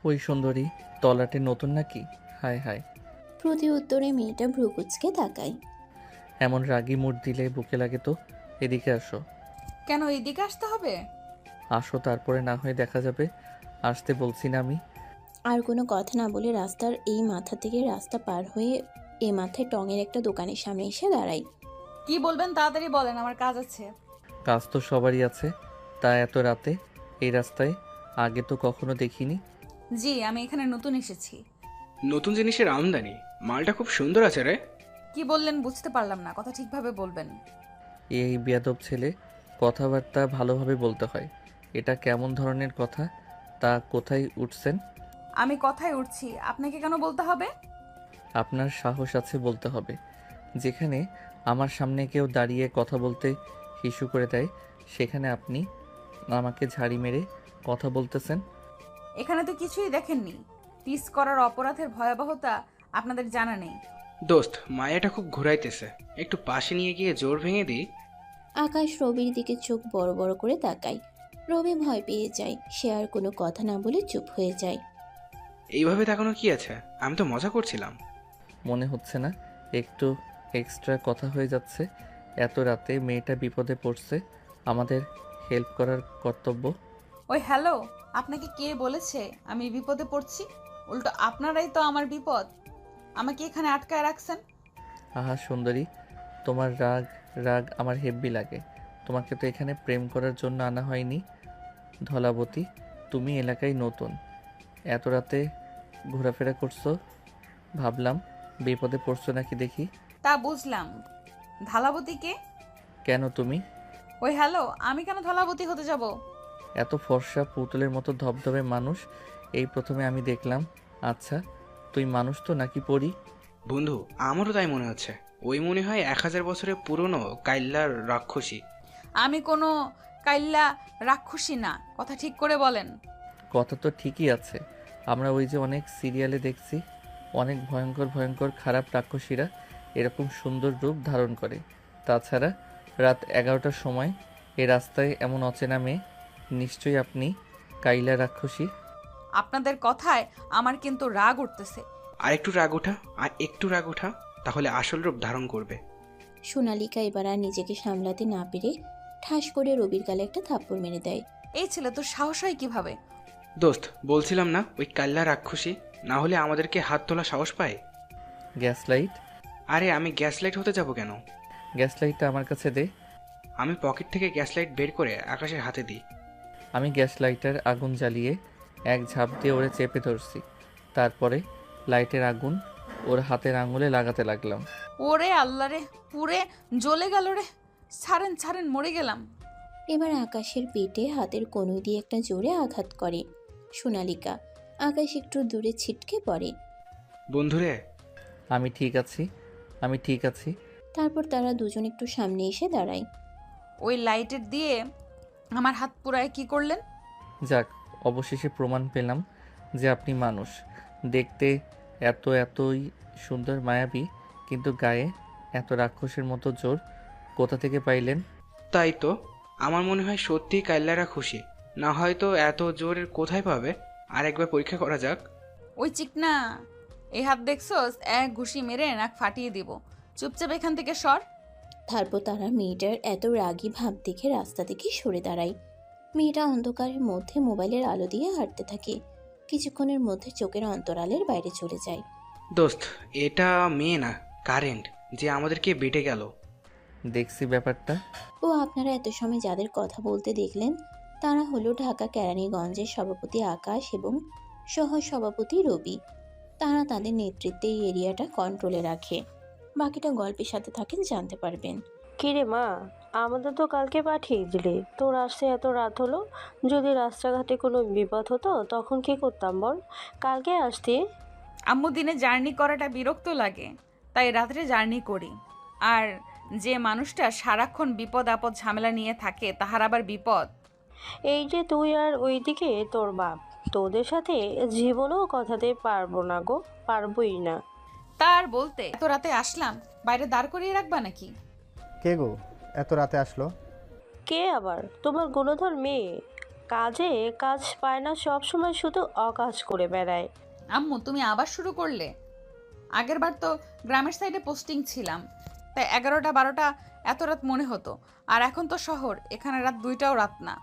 ওই সুন্দরী তলাটে নতুন নাকি? হায় হায়। প্রতি উত্তরে মেয়েটা ভ্রুকুচকে তাকায়। এমন রাগী মুড দিলে বুকে লাগে তো। এদিকে আসো। কেন এইদিকে আসতে হবে? আসো, তারপরে না হয় দেখা যাবে। আসতে বলছি না আমি? আর কোনো কথা না বলে রাস্তার এই মাথা থেকে রাস্তা পার হয়ে এ মাথায় টঙের একটা দোকানের সামনে এসে দাঁড়ায়। কি বলবেন তাড়াতাড়ি বলেন, আমার কাজ আছে। কাজ তো সবারই আছে, তা এত রাতে এই রাস্তায় আগে তো কখনো দেখিনি। জি, আমি এখানে নতুন এসেছি। নতুন জিনিসের আমদানি। মালটা খুব সুন্দর আছে রে। কি বললেন বুঝতে পারলাম না, কথা ঠিকভাবে বলবেন। এই বেয়াদব ছেলে, কথাবার্তা ভালোভাবে বলতে হয়। এটা কেমন ধরনের কথা? তা কোথায় উঠছেন? আমি কথায় উঠছি, আপনাকে কেন বলতে হবে? আপনার সাহস আছে বলতে হবে। যেখানে আমার সামনে কেউ দাঁড়িয়ে কথা বলতে হিসু করে দেয়, সেখানে আপনি আমাকে ঝাড়ি মেরে কথা বলতেছেন। এখানে তো কিছুই দেখেননি। টিস করার অপরাধের ভয়াবহতা আপনাদের জানা নেই। দোস্ত, মায়াটা খুব ঘুরাইতেছে, একটু পাশে নিয়ে গিয়ে জোর ভেঙে দিই। আকাশ রবির দিকে চোখ বড় বড় করে তাকায়। রবি ভয় পেয়ে যায়, সে আর কোনো কথা না বলে চুপ হয়ে যায়। এইভাবে তাকানো কি আছে? আমি তো মজা করছিলাম। মনে হচ্ছে না একটু এক্সট্রা কথা হয়ে যাচ্ছে? এত রাতে মেয়েটা বিপদে পড়ছে, আমাদের হেল্প করার কর্তব্য। ওই হ্যালো, আপনাকে কে বলেছে আমি বিপদে পড়ছি? উল্টো আপনারাই তো আমার বিপদ। আমাকে এখানে আটকায় রাখছেন। আহা সুন্দরী, তোমার রাগ রাগ আমার হেব্বি লাগে। তোমাকে তো এখানে প্রেম করার জন্য আনা হয়নি। ধলাবতী, তুমি এলাকায় নতুন, এত রাতে ঘোরাফেরা করছো, ভাবলাম বিপদে পড়ছো নাকি দেখি। তা বুঝলাম। ধালাবতীকে? কেন তুমি? ওই হ্যালো, আমি কেন ধলাবতী হতে যাব? এত ফর্সা পুতুলের মতো ধবধবে মানুষ এই প্রথমে আমি দেখলাম। আচ্ছা, তুই মানুষ তো নাকি পরি? বন্ধু, আমারও তাই মনে হচ্ছে। ওই মনে হয় 1000 বছরের পুরনো কাইল্লার রাক্ষসী। আমি কোনো কাইল্লা রাক্ষসী না, কথা ঠিক করে বলেন। কথা তো ঠিকই আছে। আমরা ওই যে অনেক সিরিয়ালে দেখছি, অনেক ভয়ঙ্কর ভয়ঙ্কর খারাপ রাক্ষসীরা এরকম সুন্দর রূপ ধারণ করে। তাছাড়া রাত 11টার সময় এ রাস্তায় এমন অচেনা মেয়ে, নিশ্চয়ই আপনি কাইলা রাক্ষসী। আপনাদের কথায় আমার কিন্তু রাগ উঠতেছে। আর একটু রাগ ওঠা, আর একটু রাগ ওঠা, তাহলে আসল রূপ ধারণ করবে। সোনালিকা এবার আর নিজেকে সামলাতে না পেরে ঠাস করে রবির গালে একটা থাপ্পড় মেরে দেয়। এই ছেলে তো সাহস হয় কিভাবে? দোস্ত, বলছিলাম না ওই কাল্লা রাক্ষসী, না হলে আমাদেরকে হাত তোলা সাহস পায়। Gas light? আরে আমি গ্যাস লাইট হতে যাব কেন? গ্যাস লাইটটা আমার কাছে দে। আমি পকেট থেকে গ্যাস লাইট বের করে আকাশের হাতে দিই। আমি গ্যাস লাইটার আগুন জ্বালিয়ে এক ঝাঁপ দিয়ে ওরে চেপে ধরছি। তারপরে লাইটের আগুন ওর হাতের আঙুলে লাগাতে লাগলাম। ওরে আল্লাহ রে, পুরে জ্বলে গেল রে। ছাড়েন ছাড়েন, মরে গেলাম। এবার আকাশের পেটে হাতের কনুই দিয়ে একটা জোরে আঘাত করে সোনালিকা। আকাশ একটু দূরে ছিটকে পড়ে। বন্ধুরে, আমি ঠিক আছি, আমি ঠিক আছি। তারপর তারা দুজন একটু সামনে এসে দাঁড়ায়। ওই লাইটের দিয়ে আমার হাত পুরায় কি করলেন? যাক, অবশেষে প্রমাণ পেলাম যে আপনি মানুষ। দেখতে এতই সুন্দর মায়াবী, কিন্তু গায়ে এত রাক্ষসের মতো জোর কোথা থেকে পাইলেন? তাই তো, আমার মনে হয় সত্যিই কাইল্লারা খুশি। না হয়তো এত জোরের কোথায় পাবে? আর একবার পরীক্ষা করা যাক। ওই চিকনা, এই হাত দেখছস? এক ঘুষি মেরে নাক ফাটিয়ে দিব। চুপচাপ এখান থেকে সর। তারপর তারা মেয়েটার এত রাগী ভাব দেখে রাস্তা থেকে সরে দাঁড়ায়। মেয়েটা অন্ধকারের মধ্যে মোবাইলের আলো দিয়ে হাঁটতে থাকে। কিছুক্ষণের মধ্যে চোখের অন্তরালের বাইরে চলে যায়। দোস্ত, এটা মেয়ে না, কারেন্ট, যে আমাদেরকে বেটে গেল। দেখছি ব্যাপারটা। ও আপনারা এত সময় যাদের কথা বলতে দেখলেন তারা হলো ঢাকা কেরানীগঞ্জের সভাপতি আকাশ এবং সহ সভাপতি রবি। তারা তাদের নেতৃত্বে এই এরিয়াটা কন্ট্রোলে রাখে। বাকিটা গল্পের সাথে থাকেন, জানতে পারবেন। কিরে মা, আমাদের তো কালকে পাঠিয়ে দিলি, তোর আসতে এত রাত হলো। যদি রাস্তাঘাটে কোনো বিপদ হতো তখন কি করতাম বল? কালকে আসতি। আম্মু, দিনে জার্নি করাটা বিরক্ত লাগে, তাই রাত্রে জার্নি করি। আর যে মানুষটা সারাক্ষণ বিপদ আপদ ঝামেলা নিয়ে থাকে তাহার আবার বিপদ। এই যে তুই আর ওইদিকে তোর বাপ, তোদের সাথে জীবনেও কথাতে পারবো না গো, পারবোই না। তার বলতে, এত রাতে আসলাম, বাইরে দাঁড় করিয়ে রাখবা নাকি? কে গো এত রাতে আসলো? কে আবার? তোমার গুণধর মেয়ে। কাজে কাজ পায় না, সব সময় শুধু অকাজ করে বেড়ায়। আম্মু তুমি আবার শুরু করলে? আগেরবার তো গ্রামের সাইডে পোস্টিং ছিলাম, তাই 11টা 12টা এত রাত মনে হতো। আর এখন তো শহর, এখানে রাত 2টাও রাত না।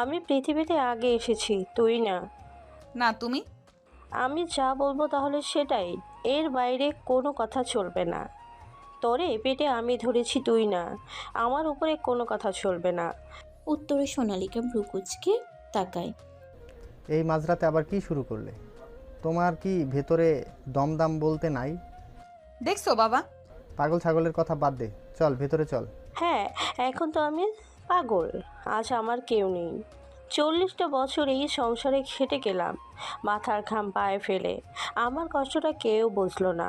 আমি পৃথিবীতে আগে এসেছি, তুই না। না তুমি। আমি যা বলবো তাহলে সেটাই, এর বাইরে কোনো কথা চলবে না। তোরে পেটে আমি ধরেছি, তুই না। আমার উপরে কোনো কথা চলবে না। উত্তরে সোনালিকা ভ্রু কুঁচকে তাকায়। এই মাঝরাতে আবার কি শুরু করলে? তোমার কি ভেতরে দমদাম বলতে নাই? দেখছো বাবা? পাগল ছাগলের কথা বাদ দে, চল ভেতরে চল। হ্যাঁ, এখন তো আমি পাগল। আজ আমার কেউ নেই। 40টা বছর এই সংসারে খেটে গেলাম, মাথার ঘাম পায়ে ফেলে। আমার কষ্টটা কেউ বুঝলো না।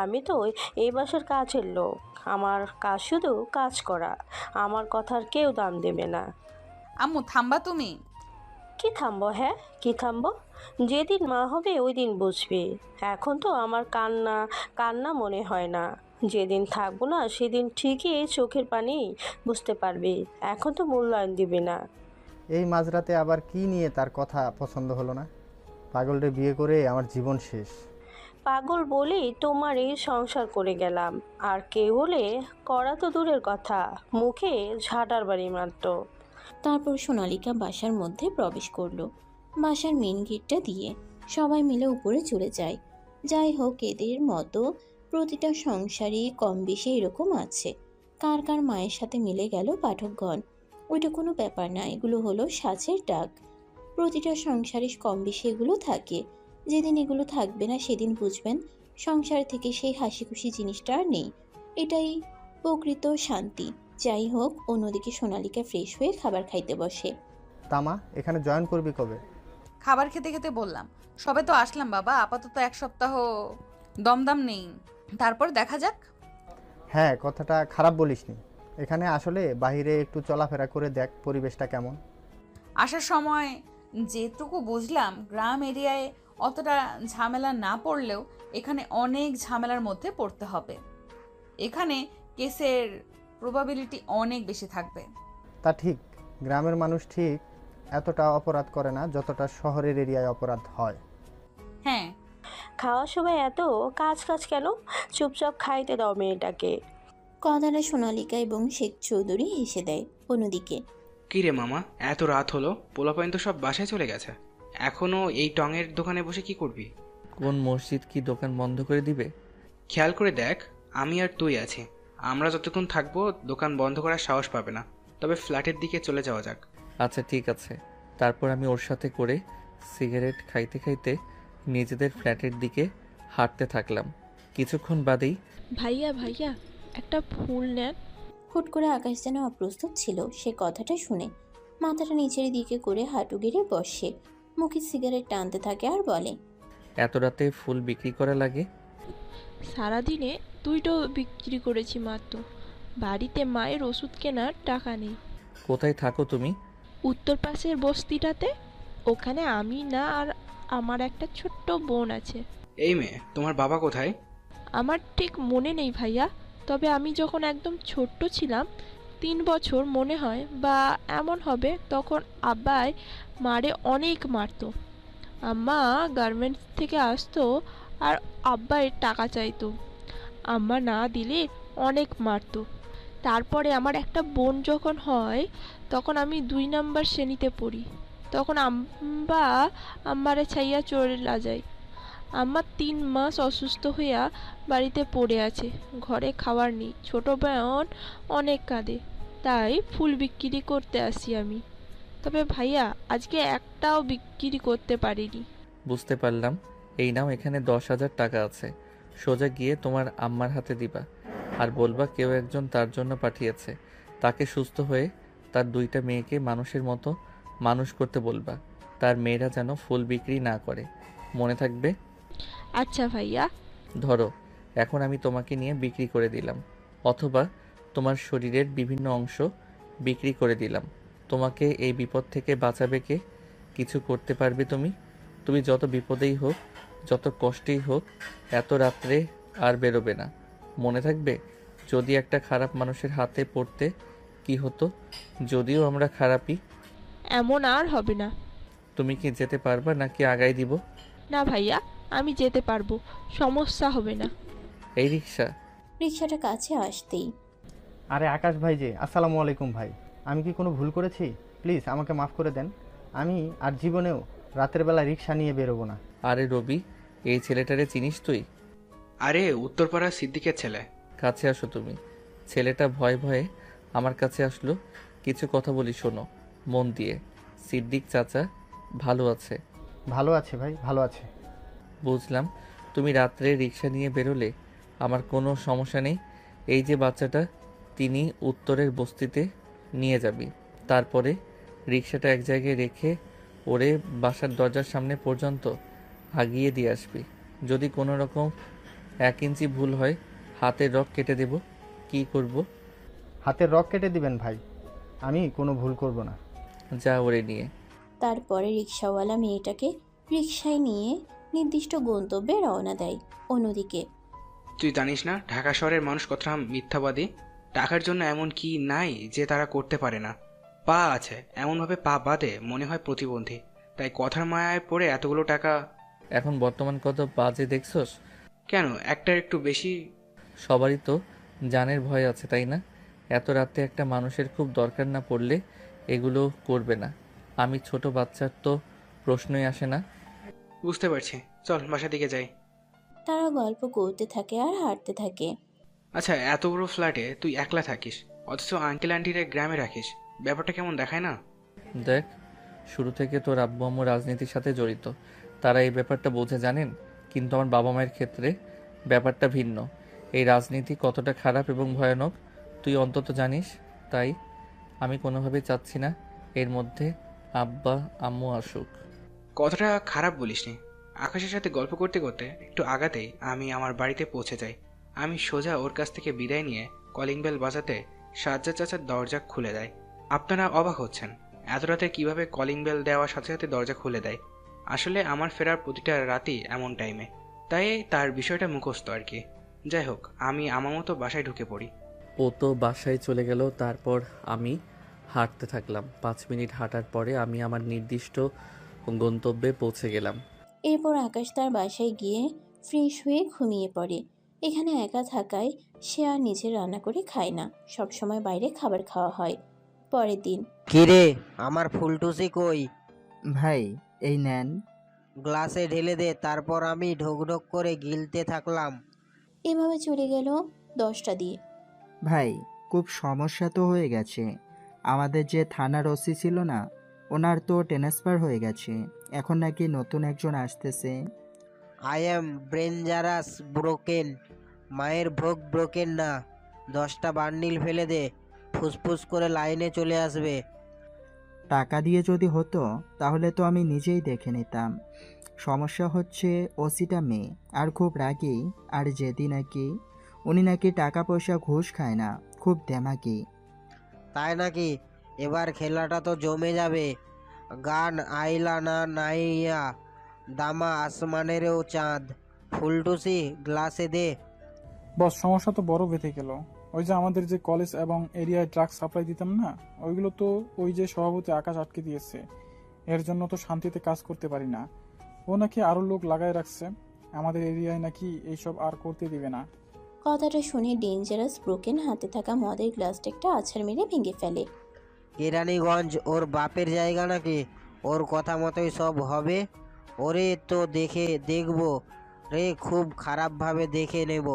আমি তো এই বাসার কাজের লোক। আমার কাজ শুধু কাজ করা। আমার কথার কেউ দাম দেবে না। আম্মু থামবা তুমি? কি থামবো? হ্যাঁ, কি থামবো? যেদিন মা হবে ওই দিন বুঝবি। এখন তো আমার কান্না কান্না মনে হয় না। যেদিন থাকবো না সেদিন ঠিকই চোখের পানি বুঝতে পারবি। এখন তো মূল্যায়ন দিবি না। এই মাঝরাতে আবার কি নিয়ে তার কথা পছন্দ হলো না? পাগলরে বিয়ে করে আমার জীবন শেষ। পাগল বলেই তোমার এই সংসার করে গেলাম। আর কেউ হলে করা তো দূরের কথা, মুখে ঝাঁটার বাড়ি মারতো। তারপর সোনালিকা বাসার মধ্যে প্রবেশ করলো, বাসার মেন গেটটা দিয়ে। সবাই মিলে উপরে চলে যায়। যাই হোক, এদের মতো প্রতিটা সংসারই কম বেশি এরকম আছে। কার কার মায়ের সাথে মিলে গেল পাঠকগণ, ওইটা কোনো ব্যাপার না, এগুলো হলো সাজের ডাক। প্রতিটা সংসারে কম বেশি এগুলো থাকে। যেদিন এগুলো থাকবে না সেদিন বুঝবেন সংসার থেকে সেই হাসি খুশি জিনিসটা আর নেই। এটাই প্রকৃত শান্তি। যাই হোক, অন্যদিকে সোনালিকা ফ্রেশ হয়ে খাবার খাইতে বসে। তামা, এখানে জয়েন করবি কবে? খাবার খেতে খেতে বললাম, সবে তো আসলাম বাবা, আপাতত 1 সপ্তাহ দমদাম নেই, তারপর দেখা যাক। হ্যাঁ, কথাটা খারাপ বলিসনি। এখানে আসলে বাইরে একটু চলাফেরা করে দেখ পরিবেশটা কেমন। আসার সময় যেটুকু বুঝলাম, গ্রাম এরিয়ায় অতটা ঝামেলা না পড়লেও এখানে অনেক ঝামেলার মধ্যে পড়তে হবে। এখানে কেসের প্রবাবিলিটি অনেক বেশি থাকবে। তা ঠিক, গ্রামের মানুষ ঠিক এতটা অপরাধ করে না যতটা শহরের এরিয়ায় অপরাধ হয়। হ্যাঁ। খাওয়ার সময় এত কাজ কাজ কেন? চুপচাপ খাইতে দাও মেয়েটাকে। কথাটা সোনালিকা এবং শেখ চৌধুরী হেসে দেয়। অন্যদিকে কি রে মামা, এত রাত হলো, পোলাপাইন তো সব বাসায় চলে গেছে। এখনো এই টঙের দোকানে বসে কি করবি? কোন মসজিদ কি দোকান বন্ধ করে দিবে? খেয়াল করে দেখ, আমি আর তুই আছি। আমরা যতক্ষণ থাকবো দোকান বন্ধ করার সাহস পাবে না। তবে ফ্ল্যাটের দিকে চলে যাওয়া যাক। আচ্ছা ঠিক আছে। তারপর আমি ওর সাথে করে সিগারেট খাইতে খাইতে নিজেদের ফ্ল্যাটের দিকে হাঁটতে থাকলাম। কিছুক্ষণ বাদেই ভাইয়া ভাইয়া একটা ফুল নেন। হুট করে আকাশ যেন অপ্রস্তুত ছিল সে কথাটা শুনে। মাথাটা নিচের দিকে করে হাঁটু গেড়ে বসে, মুখে সিগারেট টানতে থাকে আর বলে, এত রাতে ফুল বিক্রি করা লাগে? সারাদিনে 2টো বিক্রি করেছি মাত্র। বাড়িতে মায়ের ওষুধ কেনার টাকা নেই। কোথায় থাকো তুমি? উত্তর পাশের বস্তিটাতে। ওখানে আমি না আর আমার একটা ছোট্ট বোন আছে। এই মেয়ে, তোমার বাবা কোথায়? আমার ঠিক মনে নেই ভাইয়া, তবে আমি যখন একদম ছোট্ট ছিলাম, 3 বছর মনে হয় বা এমন হবে, তখন আব্বাই মারে অনেক মারতো। আম্মা গার্মেন্টস থেকে আসতো আর আব্বাই টাকা চাইতো। আম্মা না দিলে অনেক মারতো। তারপরে আমার একটা বোন যখন হয়, তখন আমি 2 নাম্বার শ্রেণীতে পড়ি। তখন আম্মা আম্মারে ছাইয়া চলে যায়। আম্মা 3 মাস অসুস্থ হইয়া বাড়িতে পড়ে আছে, ঘরে খাবার নেই। ছোট বোন অনেক কাঁদে, তাই ফুল বিক্রি করতে আসি আমি। তবে ভাইয়া আজকে একটাও বিক্রি করতে পারিনি। বুঝতে পারলাম। এই নাও, এখানে 10,000 টাকা আছে। সোজা গিয়ে তোমার আম্মার হাতে দিবা আর বলবা কেউ একজন তার জন্য পাঠিয়েছে। তাকে সুস্থ হয়ে তার 2টা মেয়েকে মানুষের মতো মানুষ করতে বলবা। তার মেয়েরা যেন ফুল বিক্রি না করে, মনে থাকবে? আচ্ছা ভাইয়া। ধরো, এখন আমি তোমাকে নিয়ে বিক্রি করে দিলাম, অথবা তোমার শরীরের বিভিন্ন অংশ বিক্রি করে দিলাম। তোমাকে এই বিপদ থেকে বাঁচাবে কে? কিছু করতে পারবে তুমি? তুমি যত বিপদেই হোক, যত কষ্টেই হোক, এত রাত্রে আর বেরোবে না, মনে থাকবে? যদি একটা খারাপ মানুষের হাতে পড়তে কি হতো? যদিও আমরা খারাপই। এমন আর হবে না। তুমি কি যেতে পারবা নাকি আগাই দিব? না ভাইয়া, আমি যেতে পারবো, সমস্যা হবে না। এই রিক্সা। রিক্সাটা কাছে আসতেই আরে আকাশ ভাই যে, আসসালামু আলাইকুম ভাই। আমি কি কোনো ভুল করেছি? প্লিজ আমাকে মাফ করে দেন। আমি আর জীবনেও রাতের বেলা রিক্সা নিয়ে বেরোবো না। আরে রবি, এই ছেলেটারে চিনিস তুই? আরে উত্তরপাড়ার সিদ্দিকের ছেলে। কাছে আসো তুমি। ছেলেটা ভয়ে ভয়ে আমার কাছে আসলো। কিছু কথা বলি, শোনো মন দিয়ে। সিদ্দিক চাচা ভালো আছে? ভালো আছে ভাই, ভালো আছে। বুঝলাম। তুমি রাত্রে রিক্সা নিয়ে বেরোলে আমার কোনো সমস্যা নেই। এই যে বাচ্চাটা, তিনি উত্তরের বস্তিতে নিয়ে যাবি। তারপরে রিক্সাটা এক জায়গায় রেখে ওরে বাসার দরজার সামনে পর্যন্ত আগিয়ে দিয়ে আসবি। যদি কোনো রকম 1 ইঞ্চি ভুল হয়, হাতের রগ কেটে দেব। কি করব? হাতের রগ কেটে দিবেন ভাই, আমি কোনো ভুল করব না। যা ওরে নিয়ে। তারপরে রিক্সাওয়ালা মেয়েটাকে রিক্সায় নিয়ে নির্দিষ্ট গন্তব্যে রওনা দেয়। অন্যদিকে তুই জানিস না ঢাকা শহরের মানুষ কতটা মিথ্যাবাদী? টাকার জন্য এমন কি নাই যে তারা করতে পারে না। পা আছে, এমনভাবে পা বাঁধে মনে হয় প্রতিবন্ধী। তাই কথার মায়ায় পড়ে এতগুলো টাকা। এখন বর্তমান কত বাজে দেখছস? কেন, একটার একটু বেশি। সবারই তো জানের ভয় আছে, তাই না? এত রাতে একটা মানুষের খুব দরকার না পড়লে এগুলো করবে না। আমি ছোট বাচ্চার তো প্রশ্নই আসে না। বুঝতে পারছি, চল বাসা দিকে যাই। তারা গল্প করতে থাকে আর হাঁটতে থাকে। আচ্ছা, এত বড় ফ্ল্যাটে তুই একলা থাকিস, অথচ আঙ্কেল আন্টিরা গ্রামে রাখিস। ব্যাপারটা কেমন দেখায় না? দেখ, শুরু থেকে তোর আব্বু আম্মু রাজনীতির সাথে জড়িত, তারা এই ব্যাপারটা বোঝে জানেন। কিন্তু আমার বাবা মায়ের ক্ষেত্রে ব্যাপারটা ভিন্ন। এই রাজনীতি কতটা খারাপ এবং ভয়ানক তুই অন্তত জানিস। তাই আমি কোনোভাবেই চাচ্ছি না এর মধ্যে আব্বা আম্মু আসুক। কথাটা খারাপ বলিসনি। আকাশের সাথে গল্প করতে করতে একটু আগাতেই আমি আমার বাড়িতে পৌঁছে যাই। আমি সোজা ওর কাছ থেকে বিদায় নিয়ে কলিং বেল বাজাতে সাজ্জাদ চাচার দরজা খুলে দেয়। আপনারা অবাক হচ্ছেন এত রাতে কিভাবে কলিং বেল দেওয়ার সাথে সাথে দরজা খুলে দেয়। আসলে আমার ফেরার প্রতিটা রাতই এমন টাইমে, তাই তার বিষয়টা মুখস্থ আর কি। যাই হোক, আমি আমার মতো বাসায় ঢুকে পড়ি। ও তো বাসায় চলে গেল, তারপর আমি হাঁটতে থাকলাম। 5 মিনিট হাঁটার পরে আমি আমার নির্দিষ্ট গন্তব্যে পৌঁছে গেলাম। এরপর আকাশ তার বাসায় গিয়ে ফ্রেশ হয়ে ঘুমিয়ে পড়ে। এখানে একা থাকায় সে আর নিজে রান্না করে খায় না, সবসময় বাইরে খাবার খাওয়া হয়। পরের দিন কিরে, আমার ফুলটুসি কই? ভাই এই নেন। গ্লাসে ঢেলে দে, তারপর আমি ঢোক ঢোক করে গিলতে থাকলাম। এভাবে চলে গেল 10টা দিয়ে। ভাই খুব সমস্যা তো হয়ে গেছে। আমাদের যে থানার ওসি ছিল না, ওনার তো ট্রান্সফার হয়ে গেছে। এখন নাকি নতুন একজন আসতেছে। আই এম ডেঞ্জারাস ব্রোকেন, মায়ের ভোগ ব্রোকেন না। 10টা বান্ডিল ফেলে দে, ফুসফুস করে লাইনে চলে আসবে। টাকা দিয়ে যদি হতো তাহলে তো আমি নিজেই দেখে নিতাম। সমস্যা হচ্ছে ওসিটা মেয়ে আর খুব রাগী, আর যেদি নাকি উনি নাকি টাকা পয়সা ঘুষ খায় না, খুব দেমাকি। তাই নাকি? এবার খেলাটা তো জমে যাবে। গান আইলা না নাইয়া, দামা আসমানেরও চাঁদ। ফুলটুসি গ্লাসে দে। বস, সমস্যা তো বড় বেঁধে গেল। ওই যে আমাদের যে কলেজ এবং এরিয়ায় ড্রাগ সাপ্লাই দিতাম না, ওইগুলো তো ওই যে সভাপতি আকাশ আটকে দিয়েছে। এর জন্য তো শান্তিতে কাজ করতে পারি না। ও নাকি আরো লোক লাগায় রাখছে। আমাদের এরিয়ায় নাকি এইসব আর করতে দিবে না। কথাটা শুনে ডেঞ্জারাস ব্রোকেন হাতে থাকা মদের গ্লাসটা একটা আছাড় মেরে ভেঙে ফেলে। কেরানীগঞ্জ ওর বাপের জায়গা নাকি? ওর কথা মতোই সব হবে। ওরে তো দেখবো রে, খুব খারাপভাবে দেখে নেব।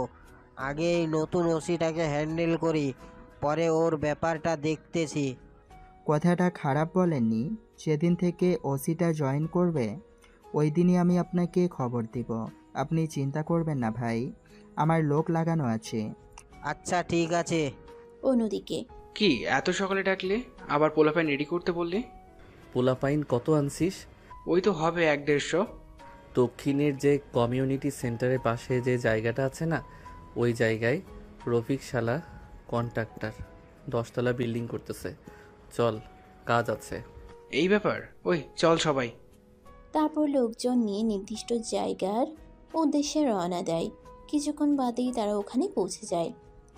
আগে এই নতুন ওসিটাকে হ্যান্ডেল করি, পরে ওর ব্যাপারটা দেখতেছি। কথাটা খারাপ বলেননি। সেদিন থেকে ওসিটা জয়েন করবে, ওই দিনই আমি আপনাকে খবর দিব। আপনি চিন্তা করবেন না ভাই, আমার লোক লাগানো আছে। আচ্ছা ঠিক আছে। অন্যদিকে কি এত সকালে ডাকলে? আবার পোলাপাইন রেডি করতে বললি? পোলাপাইন কত আনছিস? ওই তো হবে 1-150। দক্ষিণের যে কমিউনিটি সেন্টারের পাশে যে জায়গাটা আছে না, ওই জায়গায় রফিক শালা কন্ট্রাক্টর 10 তলা বিল্ডিং করতেছে। চল, কাজ আছে। এই ব্যাপার, ওই চল সবাই। তারপর লোকজন নিয়ে নির্দিষ্ট জায়গার উদ্দেশ্যে রওনা দেয়। কিছুক্ষণ বাদেই তারা ওখানে পৌঁছে যায়।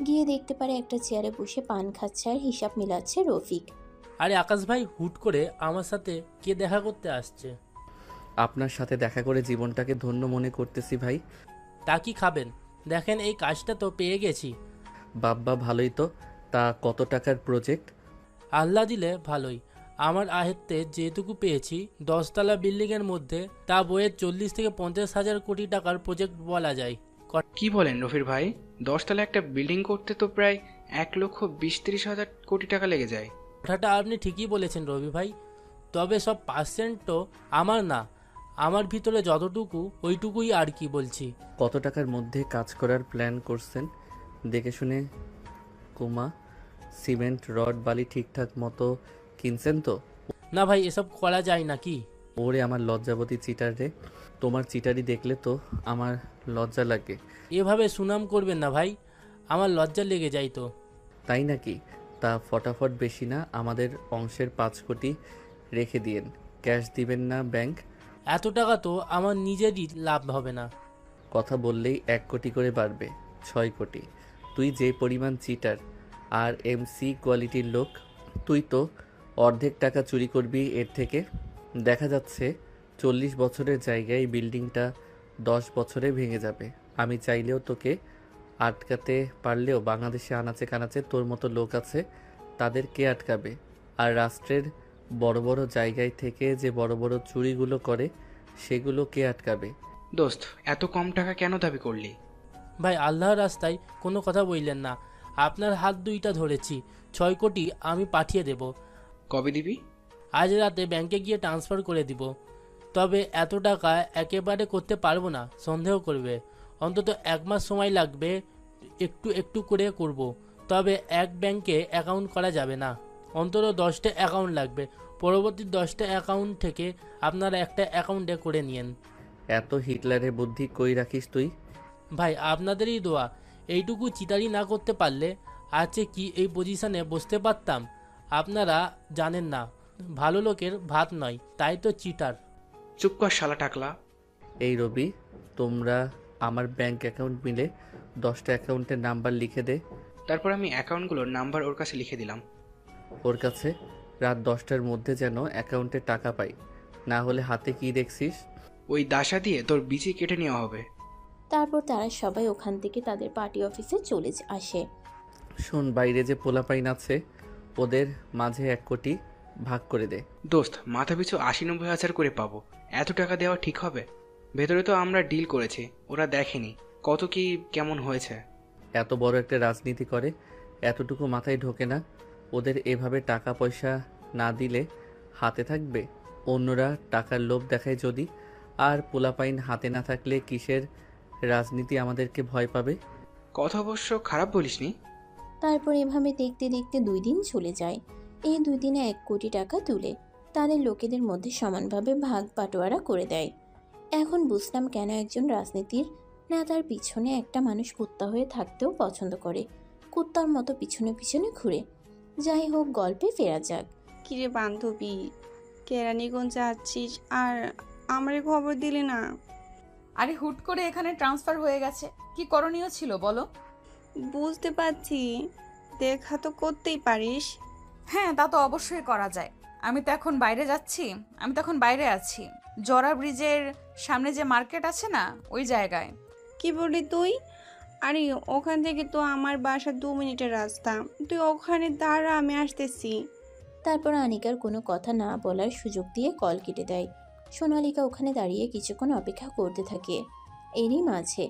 গিয়ে দেখতে পারে একটা চেয়ারে বসে পান খাচ্ছে আর হিসাব মিলাচ্ছে রফিক। আরে আকাশ ভাই, হুট করে আমার সাথে কে দেখা করতে আসছে? আপনার সাথে দেখা করে জীবনটাকে ধন্য মনে করতেছি ভাই। তা কি খাবেন? দেখেন এই কাজটা তো পেয়ে গেছি। বাব্বা ভালোই তো। তা কত টাকার প্রজেক্ট? আল্লাহ দিলে ভালোই। আমার আয়ত্তে যেটুকু পেয়েছি 10 তলা বিল্ডিংয়ের মধ্যে, তা বইয়ের 40 থেকে 50 হাজার কোটি টাকার প্রজেক্ট বলা যায়। কি বলেন রফির ভাই? 10 তলা একটা বিল্ডিং করতে তো প্রায় 1,20,30,000 কোটি টাকা লেগে যায়। কথাটা আপনি ঠিকই বলেছেন রবি ভাই, তবে সব পার্সেন্ট তো আমার না। আমার ভিতরে যতটুকু ওইটুকুই আর কি বলছি। কত টাকার মধ্যে কাজ করার প্ল্যান করছেন? দেখে শুনে কুমা, সিমেন্ট রড বালি ঠিকঠাক মতো কিনছেন তো? না ভাই, এসব করা যায় নাকি? ওরে আমার লজ্জাবতী চিটার রে, তোমার চিটারি দেখলে তো আমার লজ্জা লাগে। এভাবে সুনাম করবেন না ভাই, আমার লজ্জা লেগে যায় তো। তাই নাকি? তা ফটাফট বেশি না, আমাদের অংশের 5 কোটি রেখে দিয়েন। ক্যাশ দিবেন না ব্যাংক? এত টাকা তো আমার নিজেরই লাভ হবে না। কথা বললেই 1 কোটি করে বাড়বে, 6 কোটি। তুই যে পরিমাণ চিটার আর এমসি কোয়ালিটির লোক, তুই তো অর্ধেক টাকা চুরি করবি এর থেকে। দেখা যাচ্ছে 40 বছরের জায়গায় এই বিল্ডিংটা 10 বছরে ভেঙে যাবে। আমি চাইলেও তোকে আটকাতে পারলেও বাংলাদেশে আনাচে কানাচে তোর মতো লোক আছে, তাদের কে আটকাবে? আর রাষ্ট্রের বড় বড় জায়গায় থেকে যে বড় বড় চুরিগুলো করে সেগুলো কে আটকাবে? দোস্ত, এত কম টাকা কেন দাবি করলি? ভাই আল্লাহর রাস্তায় কোনো কথা বললেন না, আপনার হাত দুইটা ধরেছি। 6 কোটি আমি পাঠিয়ে দেব। কবে দিবি? আজ রাতে ব্যাংকে গিয়ে ট্রান্সফার করে দিব। তবে এত টাকা একেবারে করতে পারবো না, সন্দেহ করবে। অন্তত 1 মাস সময় লাগবে, একটু একটু করে করব। তবে এক ব্যাংকে অ্যাকাউন্ট করা যাবে না, অন্তত 10টা অ্যাকাউন্ট লাগবে। পরবর্তী 10টা অ্যাকাউন্ট থেকে আপনারা একটা অ্যাকাউন্টে করে নিয়েন। এত হিটলারের বুদ্ধি কই রাখিস তুই? ভাই আপনাদেরই দোয়া। এইটুকু চিটারি না করতে পারলে আছে কি এই পজিশনে বসতে পারতাম? আপনারা জানেন না, ভালো লোকের ভাত নয়, তাই তো চিটার। চুপ কর শালা টাকলা। এই রবি, তোমরা আমার ব্যাংক অ্যাকাউন্ট মিলে 10টা অ্যাকাউন্টের নাম্বার লিখে দে। তারপর আমি অ্যাকাউন্টগুলোর নাম্বার ওর কাছে লিখে দিলাম। ওর কাছে রাত 10টার মধ্যে যেন অ্যাকাউন্টে টাকা পাই, না হলে হাতে কি দেখছিস? ওই দাসা দিয়ে তোর বিচি কেটে নেওয়া হবে। তারপর তারা সবাই ওখান থেকে তাদের পার্টি অফিসে চলে আসে। শোন, বাইরে যে পোলাপাইন আছে ওদের মাঝে 1 কোটি ভাগ করে দে। দোস্ত, মাথা পিছু 80-90 হাজার করে পাবো, এত টাকা দেওয়া ঠিক হবে? ভেতরে তো আমরা ডিল করেছি, ওরা দেখেনি কত কি কেমন হয়েছে। এত বড় একটা রাজনীতি করে, এতটুকু মাথায় ঢোকে না ওদের? এভাবে টাকা পয়সা না দিলে হাতে থাকবে? অন্যরা টাকার লোভ দেখায় যদি, আর পোলাপাইন হাতে না থাকলে কিসের রাজনীতি আমাদেরকে ভয় পাবে? কথা অবশ্য খারাপ বলিসনি। তারপর এভাবে দেখতে দেখতে 2 দিন চলে যায়। এই 2 দিনে 1 কোটি টাকা তুলে তাদের লোকেদের মধ্যে সমানভাবে ভাগ বাটোয়ারা করে দেয়। এখন বুঝলাম কেন একজন রাজনীতির নেতার পিছনে একটা মানুষ কুত্তা হয়ে থাকতেও পছন্দ করে, কুত্তার মতো পিছনে পিছনে ঘুরে। যাই হোক, গল্পে ফেরা যাক। কিরে বান্ধবী, কেরানীগঞ্জ যাচ্ছিস আর আমারে খবর দিলি না? আরে হুট করে এখানে ট্রান্সফার হয়ে গেছে, কি করণীয় ছিল বলো? বুঝতে পারছি, দেখা তো করতেই পারিস। হ্যাঁ, তা তো অবশ্যই করা যায়। আমি তো এখন বাইরে আছি, জরা ব্রিজের সামনে যে মার্কেট আছে না, ওই জায়গায়। কি বলি তুই? আরে ওখান থেকে তো আমার বাসা 2 মিনিটের রাস্তা, তুই ওখানে দাঁড়া, আমি আসতেছি। তারপর আনিকার কোনো কথা না বলার সুযোগ দিয়ে কল কেটে দেয়। সোনালিকা ওখানে দাঁড়িয়ে কিছুক্ষণ অপেক্ষা করতে থাকে। এরই মাঝে,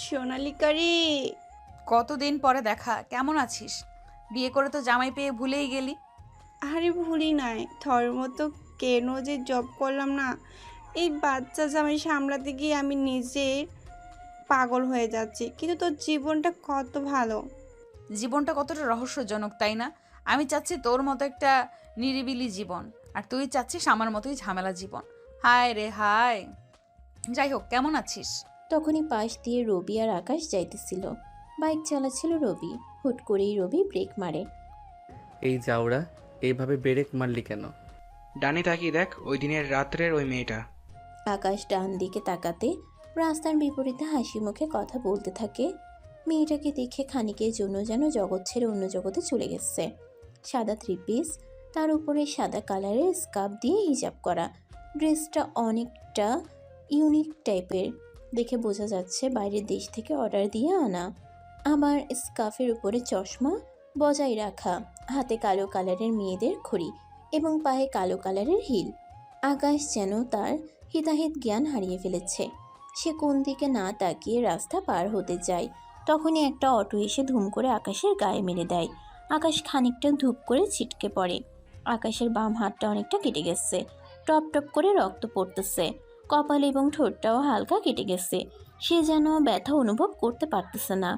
সোনালিকা রে, কতদিন পরে দেখা, কেমন আছিস? বিয়ে করে তো জামাই পেয়ে ভুলেই গেলি। আরে ভুলি নাই, থর মতো কেন যে জব করলাম না, এই বাচ্চা জামাই সামলাতে গিয়ে আমি নিজে পাগল হয়ে যাচ্ছি। কিন্তু তোর জীবনটা কত ভালো। জীবনটা কতটা রহস্যজনক, তাই না? আমি চাচ্ছি তোর মতো একটা নিরিবিলি জীবন, আর তুই চাচ্ছিস আমার মতোই ঝামেলা জীবন। হায় রে হায়। যাই হোক, কেমন আছিস? তখনই পাশ দিয়ে রবি আর আকাশ যাইতেছিল। বাইক চালাচ্ছিল রবি। হুট করেই রবি ব্রেক মারে। এই যাওরা, এইভাবে ব্রেক মারলি কেন? ডানে তাকিয়ে দেখ, ওই দিনের রাত্রের ওই মেয়েটা। আকাশ ডান দিকে তাকাতে রাস্তার বিপরীতে হাসি মুখে কথা বলতে থাকে। মেয়েটাকে দেখে খানিকের জন্য যেন জগৎ ছেড়ে অন্য জগতে চলে গেছে। সাদা 3 পিস, তার উপরে সাদা কালারের স্কার্ফ দিয়ে হিজাব করা। ড্রেসটা অনেকটা ইউনিক টাইপের, দেখে বোঝা যাচ্ছে বাইরের দেশ থেকে অর্ডার দিয়ে আনা। আমার স্কার্ফের উপরে চশমা বজায় রাখা, হাতে কালো কালারের মেয়েদের ঘড়ি এবং পায়ে কালো কালারের হিল। আকাশ যেন তার হিতাহিত জ্ঞান হারিয়ে ফেলেছে। সে কোন দিকে না তাকিয়ে রাস্তা পার হতে যায়, তখনই একটা অটো এসে ধুম করে আকাশের গায়ে মেরে দেয়। আকাশ খানিকটা ধূপ করে ছিটকে পড়ে। আকাশের বাম হাতটা অনেকটা কেটে গেছে, টপ টপ করে রক্ত পড়তেছে। কপাল এবং ঠোঁটটাও হালকা কেটে গেছে। সে যেন ব্যথা অনুভব করতে পারতেছে না।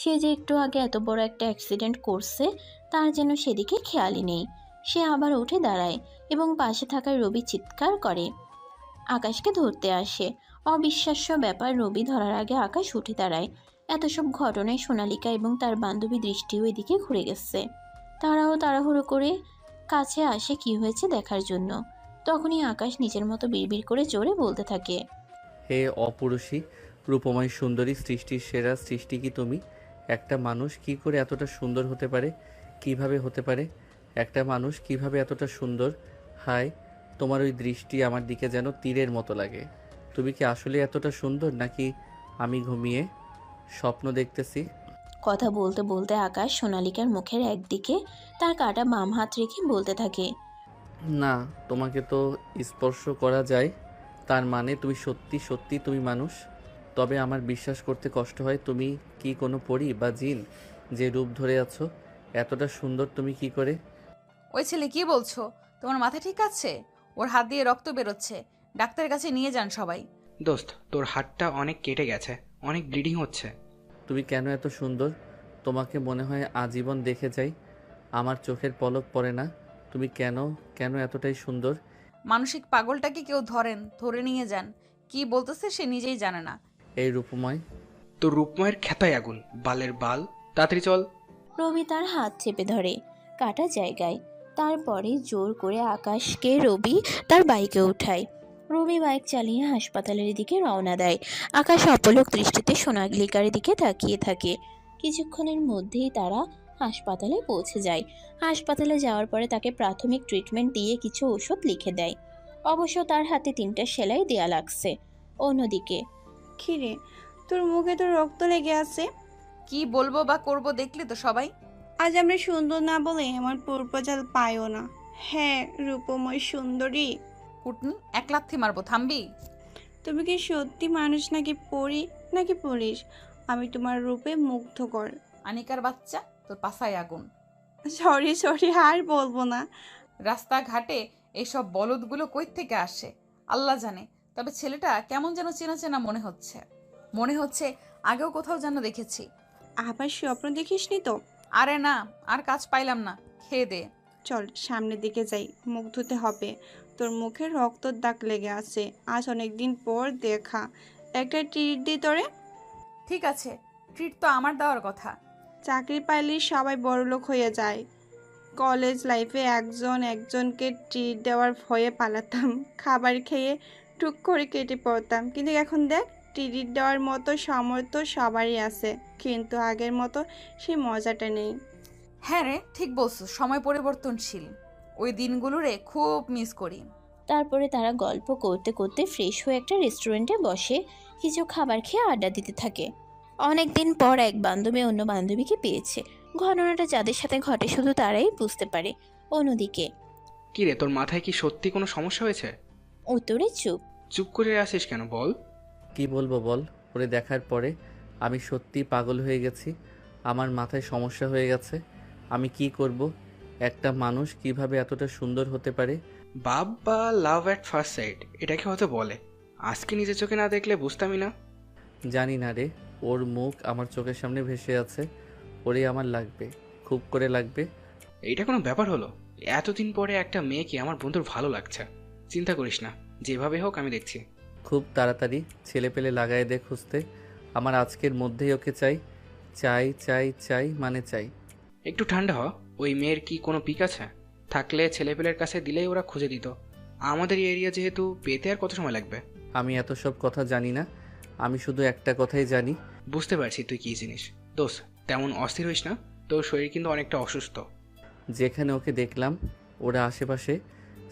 সে যে একটু আগে এত বড় একটা অ্যাক্সিডেন্ট করছে তার যেন সেদিকে খেয়ালই নেই। সে আবার উঠে দাঁড়ায় এবং পাশে থাকা রবি চিৎকার করে, আকাশকে ধরতে আসে। অবিশ্বাস্য ব্যাপার, রবি ধরার আগে আকাশ উঠে দাঁড়ায়। এত সব ঘটনায় সোনালিকা এবং তার বান্ধবী দৃষ্টিও এদিকে ঘুরে গেছে। তারাও তাড়াহুড়ো করে কাছে আসে কি হয়েছে দেখার জন্য। তখনই আকাশ নিজের মতো বিড়বিড় করে জোরে বলতে থাকে, হে অপুরুষী রূপময় সুন্দরী, সৃষ্টির সেরা সৃষ্টি কি তুমি? একটা মানুষ কি করে এতটা সুন্দর হতে পারে? কিভাবে হতে পারে? একটা মানুষ কিভাবে এতটা সুন্দর? হায়, তোমার ওই দৃষ্টি আমার দিকে যেন তীরের মতো লাগে। তুমি কি আসলে এতটা সুন্দর, নাকি আমি ঘুমিয়ে স্বপ্ন দেখতেছি? কথা বলতে বলতে আকাশ সোনালিকার মুখের একদিকে তার কাটা বাম হাত রেখে বলতে থাকে, না, তোমাকে তো স্পর্শ করা যায়, তার মানে তুমি সত্যি সত্যি তুমি মানুষ। তবে আমার বিশ্বাস করতে কষ্ট হয়, তুমি কি কোনো পরী বা জিন যে রূপ ধরে আছো? এতটা সুন্দর তুমি কি করে? ওই ছেলে কি বলছো? তোমার মাথা ঠিক আছে? ওর হাত দিয়ে রক্ত বেরোচ্ছে, ডাক্তারের কাছে নিয়ে যান সবাই। দোস্ত, তোর হাতটা অনেক কেটে গেছে, অনেক ব্লিডিং হচ্ছে। তুমি কেন এত সুন্দর? তোমাকে মনে হয় আজীবন দেখে যাই, আমার চোখের পলক পড়ে না। তুমি কেন কেন এতটাই সুন্দর? মানসিক পাগলটাকে কেউ ধরে নিয়ে যান। কি বলতেছে সে নিজেই জানে না। এই রূপময়, তোর রূপময়ের খেতায় আগুন, বালের বাল, তাড়াতাড়ি চল। রবি তার হাত চেপে ধরে কাটা জায়গায়। তারপরে জোর করে আকাশকে রবি তার বাইকে উঠায়। রবি বাইক চালিয়ে হাসপাতালের দিকে রওনা দেয়। আকাশ অপলক দৃষ্টিতে সোনালিকার দিকে তাকিয়ে থাকে। কিছুক্ষণের মধ্যেই তারা হাসপাতালে পৌঁছে যায়। হাসপাতালে যাওয়ার পরে তাকে প্রাথমিক ট্রিটমেন্ট দিয়ে কিছু ওষুধ লিখে দেয়। অবশ্য তার হাতে 3টা সেলাই দেয়া লাগছে। অন্যদিকে, খিরে, তোর মুখে তো রক্ত লেগে আছে। কি বলবো বা করব দেখলে তো সবাই। আজ আমরা সুন্দর না বলে আমার পূর্বজাল পায়ও না। হ্যাঁ, রূপময় সুন্দরী। কুটনি, এক লাথি মারবো, থামবি? তুমি কি সত্যি মানুষ নাকি পরী নাকি পুলিশ? আমি তোমার রূপে মুগ্ধকর। আনিকার বাচ্চা, তোর পাছায় আগুন। সরি, আর বলবো না। রাস্তাঘাটে এসব বলদগুলো কই থেকে আসে আল্লাহ জানে। তবে ছেলেটা কেমন যেন চেনা চেনা মনে হচ্ছে আগেও কোথাও যেন দেখেছি। আবার স্বপ্ন দেখিসনি তো? আরে না, আর কাজ পাইলাম না, খেয়ে দে। চল সামনের দিকে যাই, মুখ ধুতে হবে। তোর মুখে রক্তর দাগ লেগে আছে। আজ অনেকদিন পর দেখা, একটা ট্রিট দিই তোরে। ঠিক আছে, ট্রিট তো আমার দেওয়ার কথা। চাকরি পাইলে সবাই বড়লোক হয়ে যায়। কলেজ লাইফে একজনকে ট্রিট দেওয়ার ভয়ে পালাতাম, খাবার খেয়ে টুক করে কেটে পড়তাম। কিন্তু এখন দেখ, ট্রিট দেওয়ার মতো সামর্থ্য সবারই আছে, কিন্তু আগের মতো সেই মজাটা নেই। হ্যাঁ রে, ঠিক বলছো, সময় পরিবর্তনশীল। ওই দিনগুলোরে খুব মিস করি। তারপরে তারা গল্প করতে করতে ফ্রেশ হয়ে একটা রেস্টুরেন্টে বসে কিছু খাবার খেয়ে আড্ডা দিতে থাকে। অনেকদিন পর এক বান্ধবী অন্য বান্ধবীকে পেয়েছে। ঘটনাটা যাদের সাথে ঘটে শুধু তারাই বুঝতে পারে। অন্যদিকে, কি রে, তোর মাথায় কি সত্যি কোনো সমস্যা হয়েছে? উত্তরে চুপ। চুপ করে আসিস কেন, বল। কি বলবো বল? ওরে দেখার পরে আমি সত্যি পাগল হয়ে গেছি। আমার মাথায় সমস্যা হয়ে গেছে। আমি কি করব? একটা মানুষ কিভাবে এতটা সুন্দর হতে পারে? বাবা, লাভ অ্যাট ফার্স্ট সাইট এটাকে হয়তো বলে। আজকে নিজের চোখে না দেখলে বুঝতামই না। জানি না রে, ওর মুখ আমার চোখের সামনে ভেসে আছে। ওরে আমার লাগবে, খুব করে লাগবে। এইটা কোনো ব্যাপার হলো? এতদিন পরে একটা মেয়েকে আমার বন্ধুর ভালো লাগছে। চিন্তা করিস না, যেভাবে হোক আমি দেখছি। খুব তাড়াতাড়ি ছেলে পেলে লাগায় দে খুঁজতে। আমার আজকের মধ্যেই ওকে চাই, চাই চাই চাই মানে চাই। একটু ঠান্ডা হ। ওই মেয়ের কি কোনো পিক আছে? থাকলে ছেলেপেলের কাছে দিলেই ওরা খুঁজে দিত। আমাদের এরিয়া যেহেতু, পেতে আর কত সময় লাগবে? আমি এত সব কথা জানি না, আমি শুধু একটা কথাই জানি। বুঝতে পারছি তুই কী জিনিস। দোষ, তেমন অস্থির হইস না, তোর শরীর কিন্তু অনেকটা অসুস্থ। যেখানে ওকে দেখলাম ওরা আশেপাশে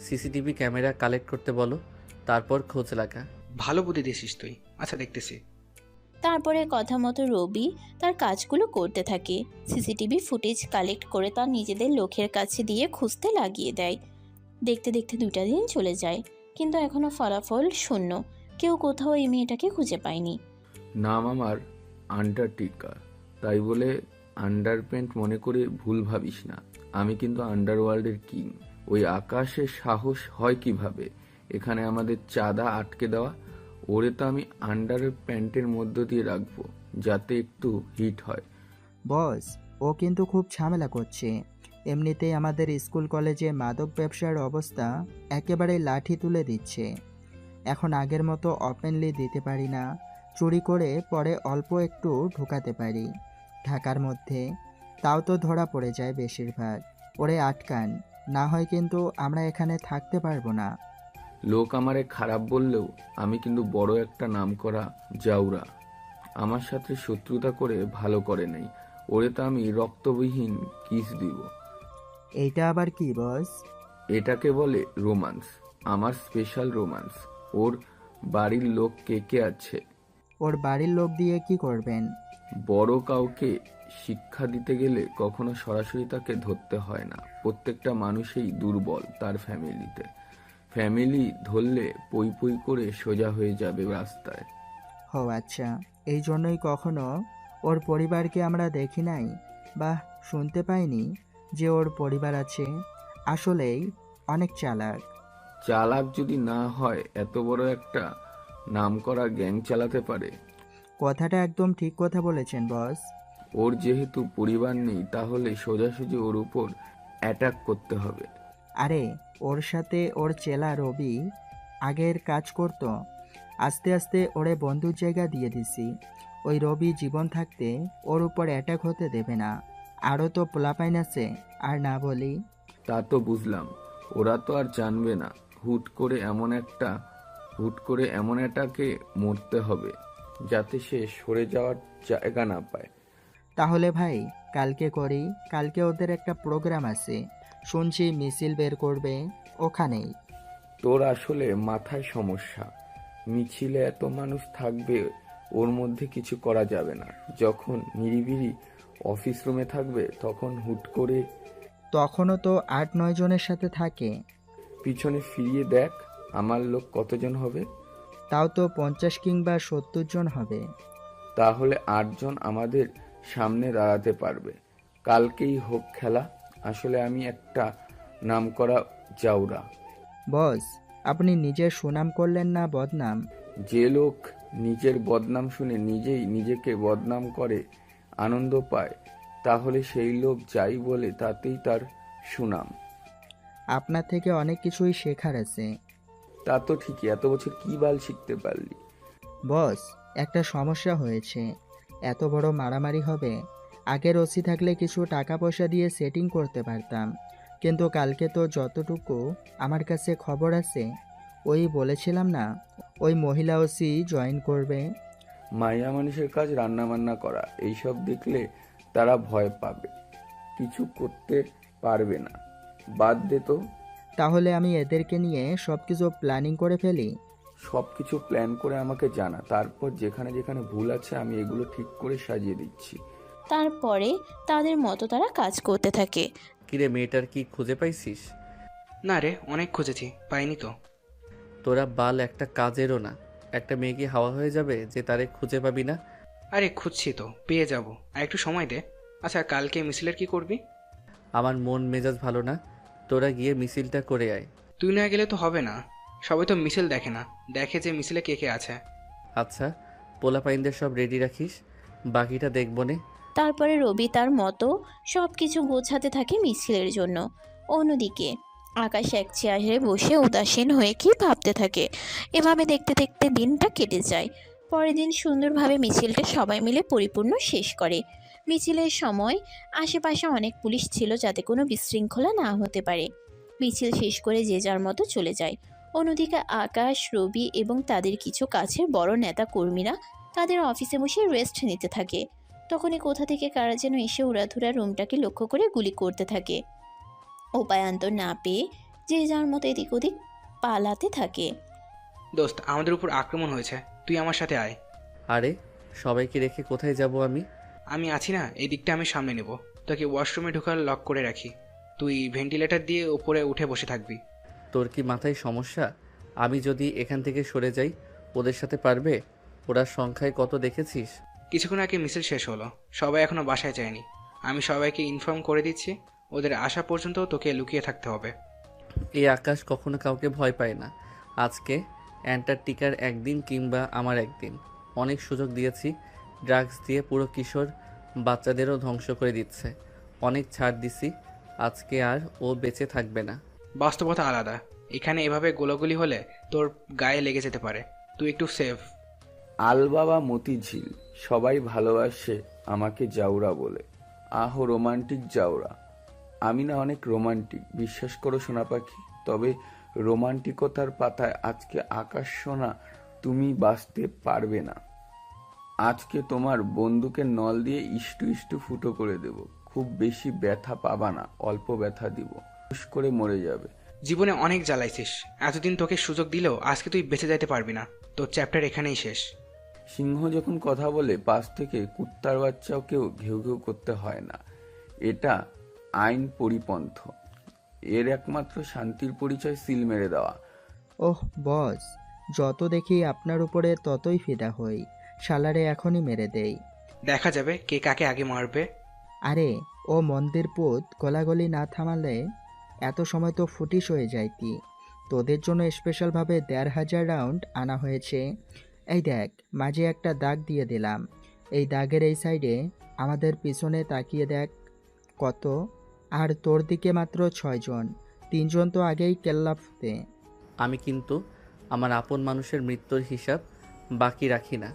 সিসিটিভি ক্যামেরা কালেক্ট করতে বলো, তারপর খোঁজ লাগা। ভালো বুদ্ধি দিয়েছিস তুই। আচ্ছা, দেখতেছি। তারপরে কথা মতো রবি তার কাজগুলো করতে থাকে। সিসিটিভি ফুটেজ কালেক্ট করে তার নিজেদের লোকের কাছে দিয়ে খুঁজতে লাগিয়ে দেয়। দেখতে দেখতে 2টা দিন চলে যায়, কিন্তু এখনো ফলাফল শূন্য। কেউ কোথাও এই মেয়েটাকে খুঁজে পায়নি। নাম আমার আন্টার্কটিকা, তাই বলে আন্ডারপ্যান্ট মনে করে ভুল ভাবিস না। আমি কিন্তু আন্ডারওয়ার্ল্ডের কিং। ওই আকাশের সাহস হয় কিভাবে এখানে আমাদের চাঁদা আটকে দেওয়া? ওরে তো আমি আন্ডার প্যান্টের মধ্য দিয়ে রাখবো, যাতে একটু হিট হয়। বস, ও কিন্তু খুব ঝামেলা করছে। এমনিতেই আমাদের স্কুল কলেজে মাদক ব্যবসার অবস্থা একেবারে লাঠি তুলে দিচ্ছে। এখন আগের মতো ওপেনলি দিতে পারি না, চুরি করে পরে অল্প একটু ঢোকাতে পারি ঢাকার মধ্যে, তাও তো ধরা পড়ে যায় বেশিরভাগ। ওরে আটকান, না হয় কিন্তু আমরা এখানে থাকতে পারবো না। লোক আমারে খারাপ বললেও আমি কিন্তু বড় একটা নাম করা জাউরা। আমার সাথে শত্রুতা করে ভালো করে নাই। ওরে তো আমি রক্তবিহীন কিস দিব। এইটা আবার কি বস? এটাকে বলে রোমান্স, আমার স্পেশাল রোমান্স। ওর বাড়ির লোক কে কে আছে? ওর বাড়ির লোক দিয়ে কি করবেন? বড় কাউকে শিক্ষা দিতে গেলে কখনো সরাসরি তাকে ধরতে হয় না। প্রত্যেকটা মানুষই দুর্বল তার ফ্যামিলিতে। ফ্যামিলি ধরলে পই পই করে সোজা হয়ে যাবে রাস্তায়। ও আচ্ছা, এই জন্যই কখনো ওর পরিবারকে আমরা দেখি নাই বা শুনতে পাইনি যে ওর পরিবার আছে। আসলেই অনেক চালাক। চালাক যদি না হয় এত বড় একটা নামকরা গ্যাং চালাতে পারে? কথাটা একদম ঠিক কথা বলেছেন বস। ওর যেহেতু পরিবার নেই, তাহলে সোজাসুজি ওর উপর অ্যাটাক করতে হবে। আরে, ওর সাথে ওর চেলা রবি আগের কাজ করতো। আস্তে আস্তে ওরে বন্ধুর জায়গা দিয়ে দিছি। ওই রবি জীবন থাকতে ওর উপর অ্যাটাক হতে দেবে না। আরও তো পোলাপাইন আছে, আর না বলি। তা তো বুঝলাম, ওরা তো আর জানবে না। হুট করে এমন এটাকে মরতে হবে যাতে সে সরে যাওয়ার জায়গা না পায়। তাহলে ভাই কালকে করি। কালকে ওদের একটা প্রোগ্রাম আছে, শুনছি মিছিল বের করবে ওখানেই। তোর আসলে মাথায় সমস্যা। মিছিলে এত মানুষ থাকবে, ওর মধ্যে কিছু করা যাবে না। যখন নিরিবিলি অফিস রুমে থাকবে তখন হুট করে। তখনও তো 8-9 জনের সাথে থাকে। পিছনে ফিরিয়ে দেখ আমার লোক কতজন হবে। তাও তো 50 কিংবা 70 জন হবে। তাহলে 8 জন আমাদের সামনে দাঁড়াতে পারবে। কালকেই হোক খেলা। আসলে আমি একটা নামকরা জাউরা। বস, আপনি নিজের সুনাম করলেন না বদনাম? যে লোক নিজের বদনাম শুনে নিজেই নিজেকে বদনাম করে আনন্দ পায়, তাহলে সেই লোক যাই বলে তাতেই তার সুনাম। আপনার থেকে অনেক কিছুই শেখার আছে। তা তো ঠিকই, এত বছর কি বাল শিখতে পারলি? বস, একটা সমস্যা হয়েছে। এত বড় মারামারি হবে, আগের ওসি থাকলে কিছু টাকা পয়সা দিয়ে সেটিং করতে পারতাম। কিন্তু কালকে তো যতটুকু আমার কাছে খবর আছে, ওই বলেছিলাম না ওই মহিলা ওসি জয়েন করবে। মাইয়া মানুষের কাজ রান্না বান্না করা, এইসব দেখলে তারা ভয় পাবে, কিছু করতে পারবে না। বাদ দে তো। তাহলে আমি এদেরকে নিয়ে সবকিছু প্ল্যানিং করে ফেলি। সবকিছু প্ল্যান করে আমাকে জানা, তারপর যেখানে যেখানে ভুল আছে আমি এগুলো ঠিক করে সাজিয়ে দিচ্ছি। তারপরে তাদের মতো তারা কাজ করতে থাকে। কিরে, মেয়েটার কি খুঁজে পাইছিস? না রে, অনেক খুঁজেছি, পাইনি তো। তোরা বাল একটা কাজেরও না। একটা মেয়ে কি হাওয়া হয়ে যাবে যে তারে খুঁজে পাবি না? আরে খুঁজছি তো, পেয়ে যাব, আর একটু সময় দে। আচ্ছা, কালকে মিছিলের কি করবি? আমার মন মেজাজ ভালো না, তোরা গিয়ে মিছিলটা করে আয়। তুই না গেলে তো হবে না, সবাই তো মিছিল দেখে না, দেখে যে মিছিলে কে কে আছে। আচ্ছা, পোলাপাইনদের সব রেডি রাখিস, বাকিটা দেখব নে। তারপরে রবি তার মতো সব কিছু গোছাতে থাকে মিছিলের জন্য। অন্যদিকে আকাশ এক চেয়ারে বসে উদাসীন হয়ে কি ভাবতে থাকে। এভাবে দেখতে দেখতে দিনটা কেটে যায়। পরের দিন সুন্দরভাবে মিছিলটা সবাই মিলে পরিপূর্ণ শেষ করে। মিছিলের সময় আশেপাশে অনেক পুলিশ ছিল যাতে কোনো বিশৃঙ্খলা না হতে পারে। মিছিল শেষ করে যে যার মতো চলে যায়। অন্যদিকে আকাশ, রবি এবং তাদের কিছু কাছের বড় নেতা কর্মীরা তাদের অফিসে বসে রেস্ট নিতে থাকে। তখনই কোথা থেকে কারা যেন এসে উড়াধুরা রুমটাকে লক্ষ্য করে গুলি করতে থাকে। উপায়ান্তর না পেয়ে যে যার মতো এদিক ওদিক পালাতে থাকে। দোস্ত, আমাদের উপর আক্রমণ হয়েছে, তুই আমার সাথে আয়। আরে সবাইকে রেখে কোথায় যাব আমি? আমি আছি না, এই দিকটা আমি সামনে নেব। তোকে ওয়াশরুমে ঢোকার লক করে রাখি, তুই ভেন্টিলেটর দিয়ে উপরে উঠে বসে থাকবি। তোর কি মাথায় সমস্যা? আমি যদি এখান থেকে সরে যাই ওদের সাথে পারবে? ওরা সংখ্যায় কত দেখেছিস? কিছুক্ষণ আগে মিছিল শেষ হলো, সবাই এখনো বাসায় যায়নি। আমি সবাইকে ইনফর্ম করে দিচ্ছি, ওদের আসা পর্যন্ত তোকে লুকিয়ে থাকতে হবে। এই আকাশ কখনো কাউকে ভয় পায় না। আজকে অ্যান্টার্কটিকার একদিন কিংবা আমার একদিন। অনেক সুযোগ দিয়েছি, ড্রাগস দিয়ে পুরো কিশোর বাচ্চাদেরও ধ্বংস করে দিচ্ছে। অনেক ছাড় দিছি, আজকে আর ও বেঁচে থাকবে না। বাস্তবতা আলাদা, এখানে এভাবে গোলাগুলি হলে তোর গায়ে লেগে যেতে পারে, তুই একটু সেফ। আলবাবা মতিঝিল, সবাই ভালোবাসে আমাকে জাউরা বলে। আহ রোমান্টিক জাউরা। আমি না অনেক রোমান্টিক, বিশ্বাস করো সোনা পাখি। তবে রোমান্টিকতার পাতায় আজকে আকাশ সোনা তুমি বাঁচতে পারবে না। আজকে তোমার বন্দুকের নল দিয়ে ইষ্টু ইষ্টু ফুটো করে দেব। খুব বেশি ব্যথা পাবা না, অল্প ব্যথা দিব, হুশ করে মরে যাবে। জীবনে অনেক জ্বালাইছিস, এতদিন তোকে সুযোগ দিলেও আজকে তুই বেঁচে যেতে পারবি না। তোর চ্যাপ্টার এখানেই শেষ। সিংহ যখন কথা বলে পাশ থেকে কুত্তার বাচ্চাকেও ঘেউ ঘেউ করতে হয় না। এটা আইন পরিপন্থ। এর একমাত্র শান্তির পরিচয় সিল মেরে দেওয়া। ওহ বস, যত দেখি আপনার উপরে ততই ফিদা হই। শালারে এখনই মেরে দেই। দেখা যাবে কে কাকে আগে মারবে। আরে ও মন্দির পুত, গলাগলি না থামালে এত সময় তো ফুটিস হয়ে যাইতি। তোদের জন্য স্পেশালভাবে ১,৫০০ রাউন্ড আনা হয়েছে। এই দেখ, মাঝে একটা দাগ দিয়ে দিলাম। এই দাগের এই সাইডে আমাদের পিছনে তাকিয়ে দেখ কত। আর তোর দিকে মাত্র ৬ জন, ৩ জন তো আগেই কেল্লাফতে। আমি কিন্তু আমার আপন মানুষের মৃত্যুর হিসাব বাকি রাখি না,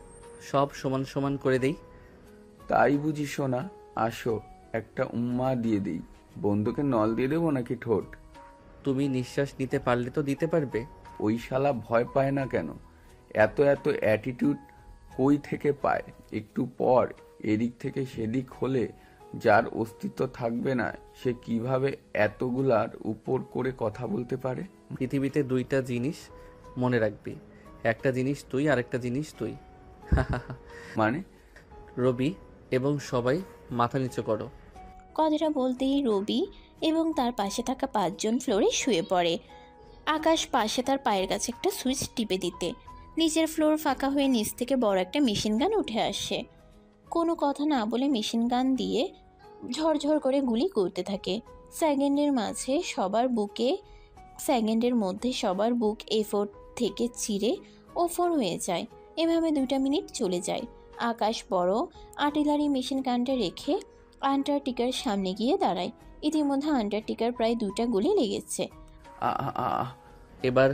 সব সমান সমান করে দেই। তাই বুঝি সোনা? আসো একটা উম্মা দিয়ে দিই। বন্দুকের নল দিয়ে দেবো নাকি ঠোঁট? তুমি নিঃশ্বাস নিতে পারলে তো দিতে পারবে। ওই শালা ভয় পায় না কেন? এত এত অ্যাটিটিউড কই থেকে পায়? একটু পর এদিক থেকে সেদিক হলে যার অস্তিত্ব থাকবে না, সে কিভাবে এতগুলার উপর করে কথা বলতে পারে? পৃথিবীতে দুইটা জিনিস মনে রাখবি, একটা জিনিস তুই, আরেকটা জিনিস তুই। মানে? রবি এবং সবাই মাথা নিচু করো। কথাটা বলতেই রবি এবং তার পাশে থাকা ৫ জন ফ্লোরে শুয়ে পড়ে। আকাশ পাশে তার পায়ের কাছে একটা সুইচ টিপে দিতে নিচের ফ্লোর ফাঁকা হয়ে নিচ থেকে বড় একটা মেশিন গান উঠে আসে। কোনো কথা না বলে মেশিন গান দিয়ে ঝরঝর করে গুলি করতে থাকে। সেকেন্ডের মধ্যে সবার বুক এ4 থেকে চিরে O4 হয়ে যায়। এভাবে 2টা মিনিট চলে যায়। আকাশ বড় আর্টিলারি মেশিন গানটা রেখে আন্টার্কটিকার সামনে গিয়ে দাঁড়ায়। ইতিমধ্যে আন্টার্কটিকার প্রায় 2টা গুলি লেগেছে। এবার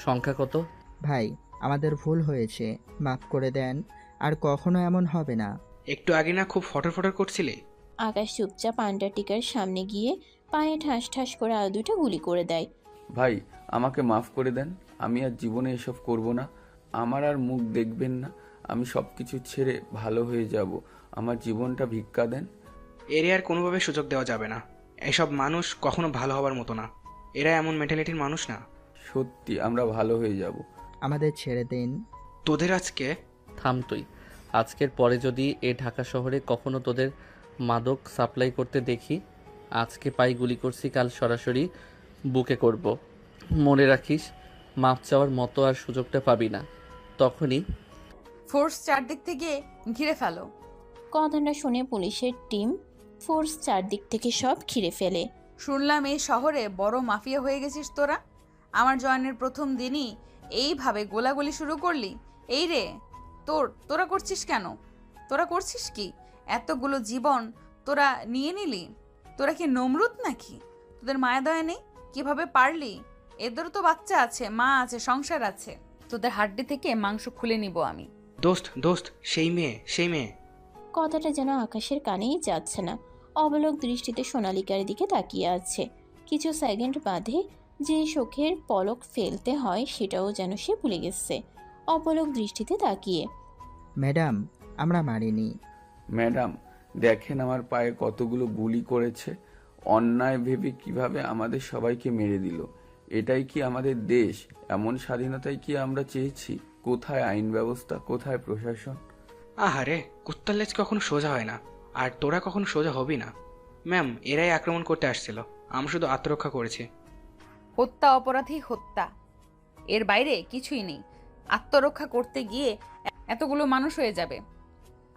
সংখ্যা কত? ভাই, আমাদের ভুল হয়েছে, মাফ করে দেন। আর কখনো এমন হবে না। একটু আগে না খুব ফটর ফটর করছিলে? আকাশ চুপচাপ আন্টার্কটিকার সামনে গিয়ে পায়ে ঠাস ঠাস করে আরো 2টা গুলি করে দেয়। ভাই আমাকে মাফ করে দেন, আমি আর জীবনে এসব করব না। আমার আর মুখ দেখবেন না, আমি সব কিছু ছেড়ে ভালো হয়ে যাব। আমার জীবনটা ভিক্ষা দেন। এরিয়ার কোনোভাবে সুযোগ দেওয়া যাবে না। এসব মানুষ কখনো ভালো হবার মতো না, এরা এমন মেন্টালিটির মানুষ না। সত্যি আমরা ভালো হয়ে যাব। আমাদের ছেড়ে দিন। তোদের আজকে থাম তুই। আজকের পরে যদি এ ঢাকা শহরে কখনো তোদের মাদক সাপ্লাই করতে দেখি, আজকে পাই গুলি করছি, কাল সরাসরি বুকে করব। মনে রাখিস, মাপ চাওয়ার মতো আর সুযোগটা পাবি না। তখনই ফোর্স চারদিক থেকে ঘিরে ফেলো। কথাটা শুনে পুলিশের টিম ফোর্স চারদিক থেকে সব ঘিরে ফেলে। শুনলাম এই শহরে বড় মাফিয়া হয়ে গেছিস তোরা। আমার জয়েনের প্রথম দিনই এইভাবে গোলাগুলি শুরু করলি? এই রে, তোরা করছিস কেন? তোরা করছিস কি? এতগুলো জীবন তোরা নিয়ে নিলি? তোরা কি নমরুদ নাকি? তোদের মায়া দয়া নেই? কিভাবে পারলি? এদেরও তো বাচ্চা আছে, মা আছে, সংসার আছে। তোদের হাড্ডি থেকে মাংস খুলে নিব আমি। দোস্ত, সেই মেয়ে। কথাটা যেন আকাশের কানেই যাচ্ছে না। অবলোক দৃষ্টিতে সোনালিকার দিকে তাকিয়ে আছে। কিছু সেকেন্ড বাদে যে চোখের পলক ফেলতে হয় সেটাও যেন সে ভুলে গেছে। অপলক দৃষ্টিতে তাকিয়ে, ম্যাডাম, আমরা মারিনি। ম্যাডাম দেখেন আমার পায়ে কতগুলো গুলি করেছে, অন্যায় ভেবে কিভাবে আমাদের সবাইকে মেরে দিল। এটাই কি আমাদের দেশ? এমন স্বাধীনতাই কি আমরা চেয়েছি? কোথায় আইন ব্যবস্থা, কোথায় প্রশাসন? আহারে, কুত্তার লেজ কখনো সোজা হয় না, আর তোরা কখনো সোজা হবি না। ম্যাম, এরাই আক্রমণ করতে আসছিল, আমি শুধু আত্মরক্ষা করেছি। হত্যা অপরাধী হত্যা, এর বাইরে কিছুই নেই। আত্মরক্ষা করতে গিয়ে এতগুলো মানুষ হয়ে যাবে।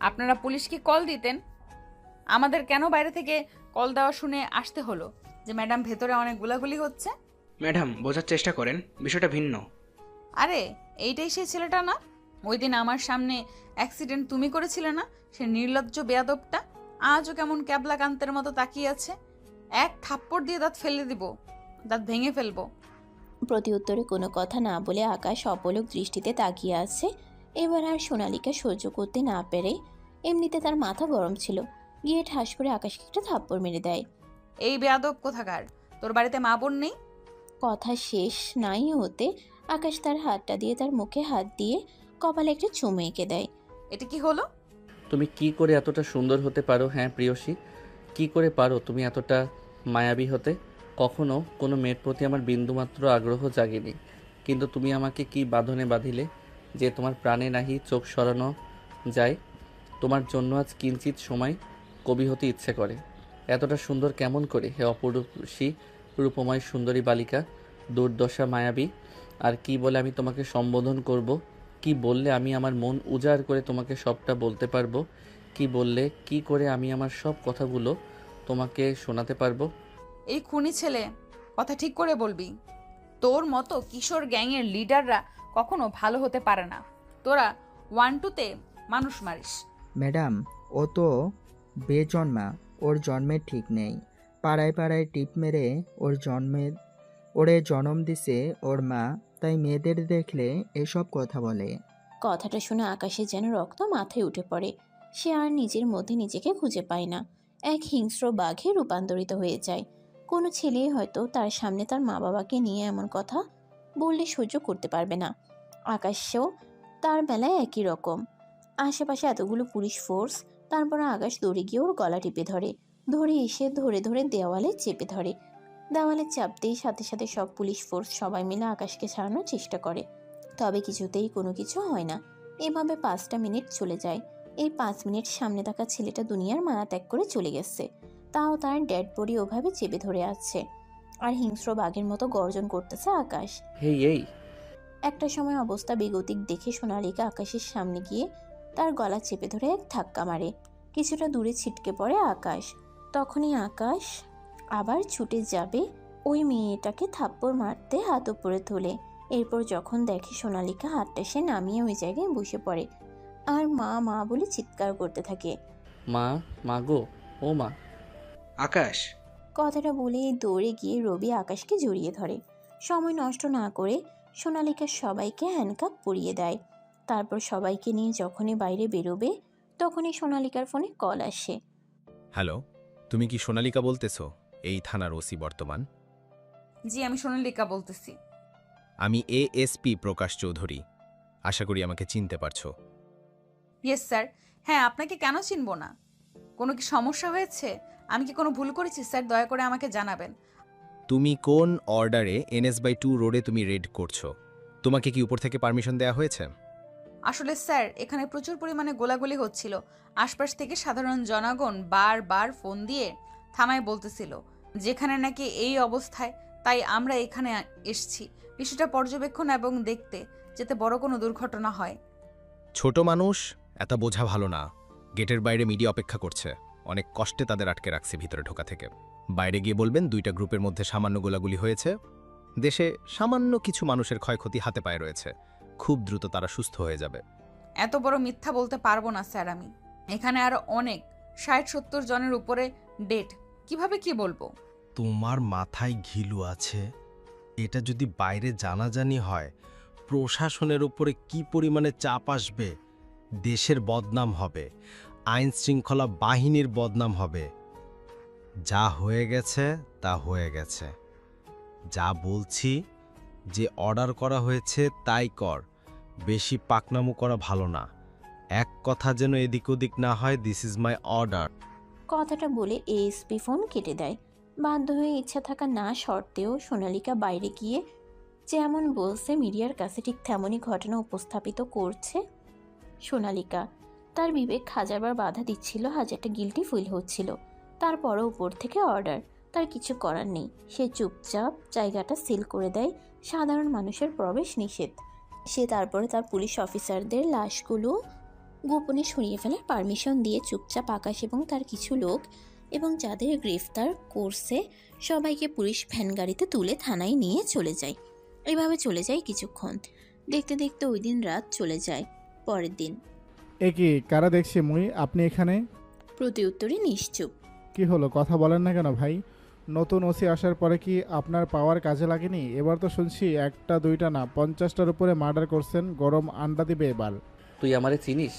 আপনারা পুলিশকে কল দিতেন। আমাদের কেন বাইরে থেকে কল দেওয়া শুনে আসতে হলো যে ম্যাডাম ভেতরে অনেক গুলাগুলি হচ্ছে? ম্যাডাম, বোঝার চেষ্টা করেন, বিষয়টা ভিন্ন। আরে এইটাই সেই ছেলেটা না? ওই দিন আমার সামনে অ্যাক্সিডেন্ট তুমি করেছিলে না? সে নির্লজ্জ বেয়াদবটা আজও কেমন ক্যাবলা কান্তের মতো তাকিয়ে আছে। এক থাপ্পড় দিয়ে দাঁত ফেলে দিব, দাঁত ভেঙে ফেলবো। প্রতি উত্তরে কোনো কথা না বলে আকাশ অপলক দৃষ্টিতে তাকিয়ে আছে। এবার আর সোনালীকে সহ্য করতে না পেরে, এমনিতে তার মাথা গরম ছিল, গিয়ে ঠাস করে আকাশকে একটা থাপ্পড় মেরে দেয়। এই বেয়াদব কোথাকার, তোর বাড়িতে মা বোন নেই? কথা শেষ নাই হতে আকাশ তার হাতটা দিয়ে তার মুখে হাত দিয়ে কপালে একটা চুমু এঁকে দেয়। এটা কি হলো? তুমি কি করে এতটা সুন্দর হতে পারো? হ্যাঁ প্রিয়সী, কি করে পারো তুমি এতটা মায়াবী হতে? কখনো কোনো মেয়ের প্রতি আমার বিন্দুমাত্র আগ্রহ জাগেনি, কিন্তু তুমি আমাকে কি বাঁধনে বাঁধিলে যে তোমার প্রাণে নাহি চোখ সরানো যায়। তোমার জন্য আজ কিঞ্চিত সময় কবি হতে ইচ্ছে করে। এতটা সুন্দর কেমন করে হে অপরূপসী রূপময় সুন্দরী বালিকা, দুর্দশা মায়াবী। আর কি বলে আমি তোমাকে সম্বোধন করব? কি বললে আমি আমার মন উজাড় করে তোমাকে সবটা বলতে পারবো? কি বললে, কি করে আমি আমার সব কথাগুলো তোমাকে শোনাতে পারবো? এই খুনি ছেলে, কথা ঠিক করে বলবি। তোর মতো কিশোর গ্যাংয়ের লিডাররা কখনো ভালো হতে পারে না। তোরা 1-2-তে মানুষ মারিস। ম্যাডাম, ও তো বেজন্মা, ওর জন্মের ঠিক নেই। পাড়ায় পাড়ায় টিপ মেরে ওরে জন্ম দিছে ওর মা, তাই মেয়েদের দেখলে এসব কথা বলে। কথাটা শুনে আকাশের যেন রক্ত মাথায় উঠে পড়ে। সে আর নিজের মধ্যে নিজেকে খুঁজে পায় না, এক হিংস্র বাঘে রূপান্তরিত হয়ে যায়। কোনো ছেলেই হয়তো তার সামনে তার মা বাবাকে নিয়ে এমন কথা বললে সহ্য করতে পারবে না। আকাশও তার বেলায় একই রকম। আশেপাশে এতগুলো পুলিশ ফোর্স, তারপর আকাশ দৌড়ে গিয়ে ওর গলা টিপে ধরে, ধরে এসে ধরে ধরে দেওয়ালে চেপে ধরে। দেওয়ালে চাপতেই সাথে সাথে সব পুলিশ ফোর্স সবাই মিলে আকাশকে ছাড়ানোর চেষ্টা করে, তবে কিছুতেই কোনো কিছু হয় না। এভাবে 5টা মিনিট চলে যায়। এই 5 মিনিট সামনে থাকা ছেলেটা দুনিয়ার মায়া ত্যাগ করে চলে গেছে, তাও তার ডেড বডি ওভাবে চেপে ধরে আছে, আর হিংস্র বাঘের মতো গর্জন করতেছে আকাশ। হেই এই একটা সময় অবস্থা বেগতিক দেখে সোনালীকে আকাশের সামনে গিয়ে তার গলা চেপে ধরে এক ধাক্কা মারে। কিছুটা দূরে ছিটকে পড়ে আকাশ। তখনই আকাশ আবার ছুটে যাবে ওই মেয়েটাকে থাপ্পড় মারতে, হাত উপরে তোলে। এরপর যখন দেখে সোনালীকে, হাতটা সে নামিয়ে ওই জায়গায় বসে পড়ে আর মা মা বলে চিৎকার করতে থাকে। মা, মা গো, ও মা। আকাশ, কথাটা বলে দৌড়ে গিয়ে রবি আকাশকে জড়িয়ে ধরে। সময় নষ্ট না করে সোনালীকা সবাইকে হ্যান্ডকাপ পরিয়ে দেয়। তারপর সবাইকে নিয়ে যখনই বাইরে বেরোবে তখনই সোনালীকার ফোনে কল আসে। হ্যালো, তুমি কি সোনালিকা বলতেছো? এই থানার ওসি বর্তমান। জি, আমি সোনালিকা বলতেছি। আমি এএসপি প্রকাশ চৌধুরী। আশা করি আমাকে চিনতে পারছো। Yes sir. হ্যাঁ, আপনাকে কেন চিনব না? কোনো কি সমস্যা হয়েছে? আমি কি কোনো ভুল করেছি স্যার? দয়া করে আমাকে জানাবেন। তুমি কোন অর্ডারে NS/2 রোডে তুমি রেড করছো? তোমাকে কি উপর থেকে পারমিশন দেওয়া হয়েছে? আসলে স্যার, এখানে প্রচুর পরিমাণে গোলাগুলি হচ্ছিল। আশপাশ থেকে সাধারণ জনগণ বারবার ফোন দিয়ে থানায় বলতেছিল যেখানে নাকি এই অবস্থায়, তাই আমরা এখানে এসেছি বিষয়টা পর্যবেক্ষণ এবং দেখতে, যাতে বড় কোনো দুর্ঘটনা হয়। ছোট মানুষ, এত বোঝা ভালো না। গেটের বাইরে মিডিয়া অপেক্ষা করছে, অনেক কষ্টে তাদের আটকে রাখছে ভিতরে ঢোকা থেকে। বাইরে গিয়ে বলবেন 2টা গ্রুপের মধ্যে সামান্য গোলাগুলি হয়েছে। দেশে সামান্য কিছু মানুষের ক্ষয়ক্ষতি হাতে পায়ে রয়েছে, খুব দ্রুত তারা সুস্থ হয়ে যাবে। এত বড় মিথ্যা বলতে পারবো না স্যার আমি। এখানে আরো অনেক 60-70 জনের উপরে ডেট, কিভাবে কি বলবো? তোমার মাথায় ঘিলু আছে? এটা যদি বাইরে জানাজানি হয়, প্রশাসনের উপরে কি পরিমাণে চাপ আসবে। দেশের বদনাম হবে, আইন শৃঙ্খলা বাহিনীর বদনাম হবে। যা হয়ে গেছে তা হয়ে গেছে। যা বলছি, যে অর্ডার করা হয়েছে তাই কর। বেশি পাকনামো করা ভালো না। এক কথা যেন এদিক ওদিক না হয়। This is my order. কথাটা বলে এএসপি ফোন কেটে দেয়। বাধ্য হয়ে ইচ্ছা থাকা না সত্ত্বেও সোনালিকা বাইরে গিয়ে যেমন বলছে মিডিয়ার কাছে ঠিক তেমনই ঘটনা উপস্থাপিত করছে সোনালিকা। তার বিবেক হাজারবার বাধা দিচ্ছিল, হাজারটা গিল্টি ফিল হচ্ছিল, তারপরও উপর থেকে অর্ডার, তার কিছু করার নেই। সে চুপচাপ জায়গাটা সিল করে দেয়, সাধারণ মানুষের প্রবেশ নিষেধ। সে তারপরে তার পুলিশ অফিসারদের লাশগুলো গোপনে সরিয়ে ফেলার পারমিশন দিয়ে চুপচাপ আকাশ এবং তার কিছু লোক এবং যাদের গ্রেফতার করছে সবাইকে পুলিশ ভ্যান গাড়িতে তুলে থানায় নিয়ে চলে যায়। এভাবে চলে যায় কিছুক্ষণ। দেখতে দেখতে ওই দিন রাত চলে যায়। পরের দিন। এ কি কারা দেখছি মুই, আপনি এখানে? প্রতি উত্তরে নিশ্চুপ। কি হলো, কথা বলেন না কেন ভাই? নতুন ওসি আসার পরে কি আপনার পাওয়ার কাজে লাগেনি? এবার তো শুনছি একটা দুইটা না 50টার উপরে মার্ডার করছেন, গরম আন্ডা দিবে এবার। তুই আমারে চিনিস?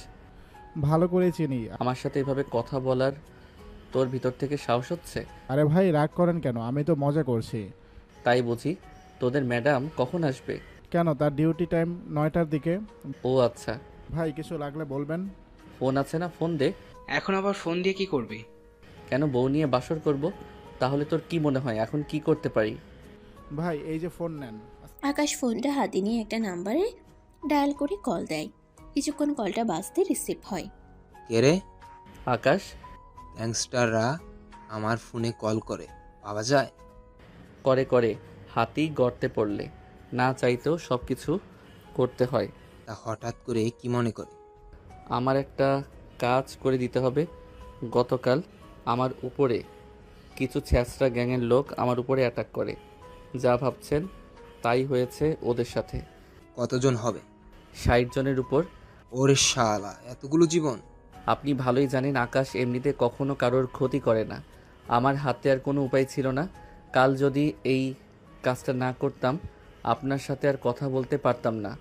ভালো করে চিনি। আমার সাথে এভাবে কথা বলার তোর ভিতর থেকে সাহস হচ্ছে? আরে ভাই রাগ করেন কেন, আমি তো মজা করছি। তাই বুঝি? তোদের ম্যাডাম কখন আসবে? কেন, তার ডিউটি টাইম 9টার দিকে। ও আচ্ছা। ভাই কিছু লাগলে বলবেন। ফোন আছে না, ফোন দে। এখন আবার ফোন দিয়ে কি করবি? কেন, বউ নিয়ে বাসর করব? তাহলে তোর কি মনে হয় এখন কি করতে পারি? ভাই এই যে ফোন নেন। আকাশ ফোনটা হাতে নিয়ে একটা নাম্বারে ডায়াল করে কল দেয়। কিছুক্ষণ কলটা বাজতে রিসিভ হয়। কে রে? আকাশ। গ্যাংস্টাররা আমার ফোনে কল করে, পাওয়া যায়? করে করে, হাতি গর্তে পড়লে না চাইতেও সব কিছু করতে হয়। তা হঠাৎ করে কি মনে করে? আমার একটা কাজ করে দিতে হবে। গতকাল আমার উপরে কিছু ছ্যাঁচড়া গ্যাংয়ের লোক আমার উপরে অ্যাটাক করে। যা ভাবছেন তাই হয়েছে ওদের সাথে। কতজন হবে? 60 জনের উপর। ওরে শালা, এতগুলো জীবন! আপনি ভালোই জানেন আকাশ এমনিতে কখনো কারোর ক্ষতি করে না। আমার হাতে আর কোনো উপায় ছিল না। কাল যদি এই কাজটা না করতাম আপনার সাথে আর কথা বলতে পারতাম না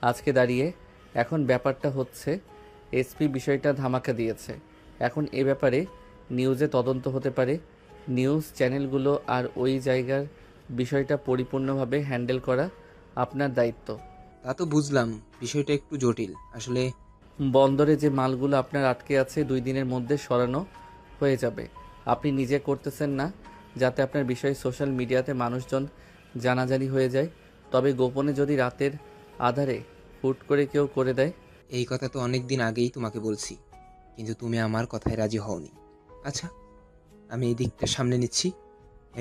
আজকে দাঁড়িয়ে। এখন ব্যাপারটা হচ্ছে এসপি বিষয়টা ধামাকা দিয়েছে। এখন এ ব্যাপারে নিউজে তদন্ত হতে পারে। নিউজ চ্যানেলগুলো আর ওই জায়গার বিষয়টা পরিপূর্ণভাবে হ্যান্ডেল করা আপনার দায়িত্ব। তা তো বুঝলাম, বিষয়টা একটু জটিল আসলে। বন্দরে যে মালগুলো আপনার আটকে আছে 2 দিনের মধ্যে সরানো হয়ে যাবে। আপনি নিজে করতেছেন না যাতে আপনার বিষয়ে সোশ্যাল মিডিয়াতে মানুষজন জানাজানি হয়ে যায়। তবে গোপনে যদি রাতের আধারে হুট করে কেউ করে দেয়। এই কথা তো অনেক দিন আগেই তোমাকে বলছি, কিন্তু তুমি আমার কথায় রাজি হওনি। আচ্ছা, আমি এই দিকটা সামনে নিচ্ছি।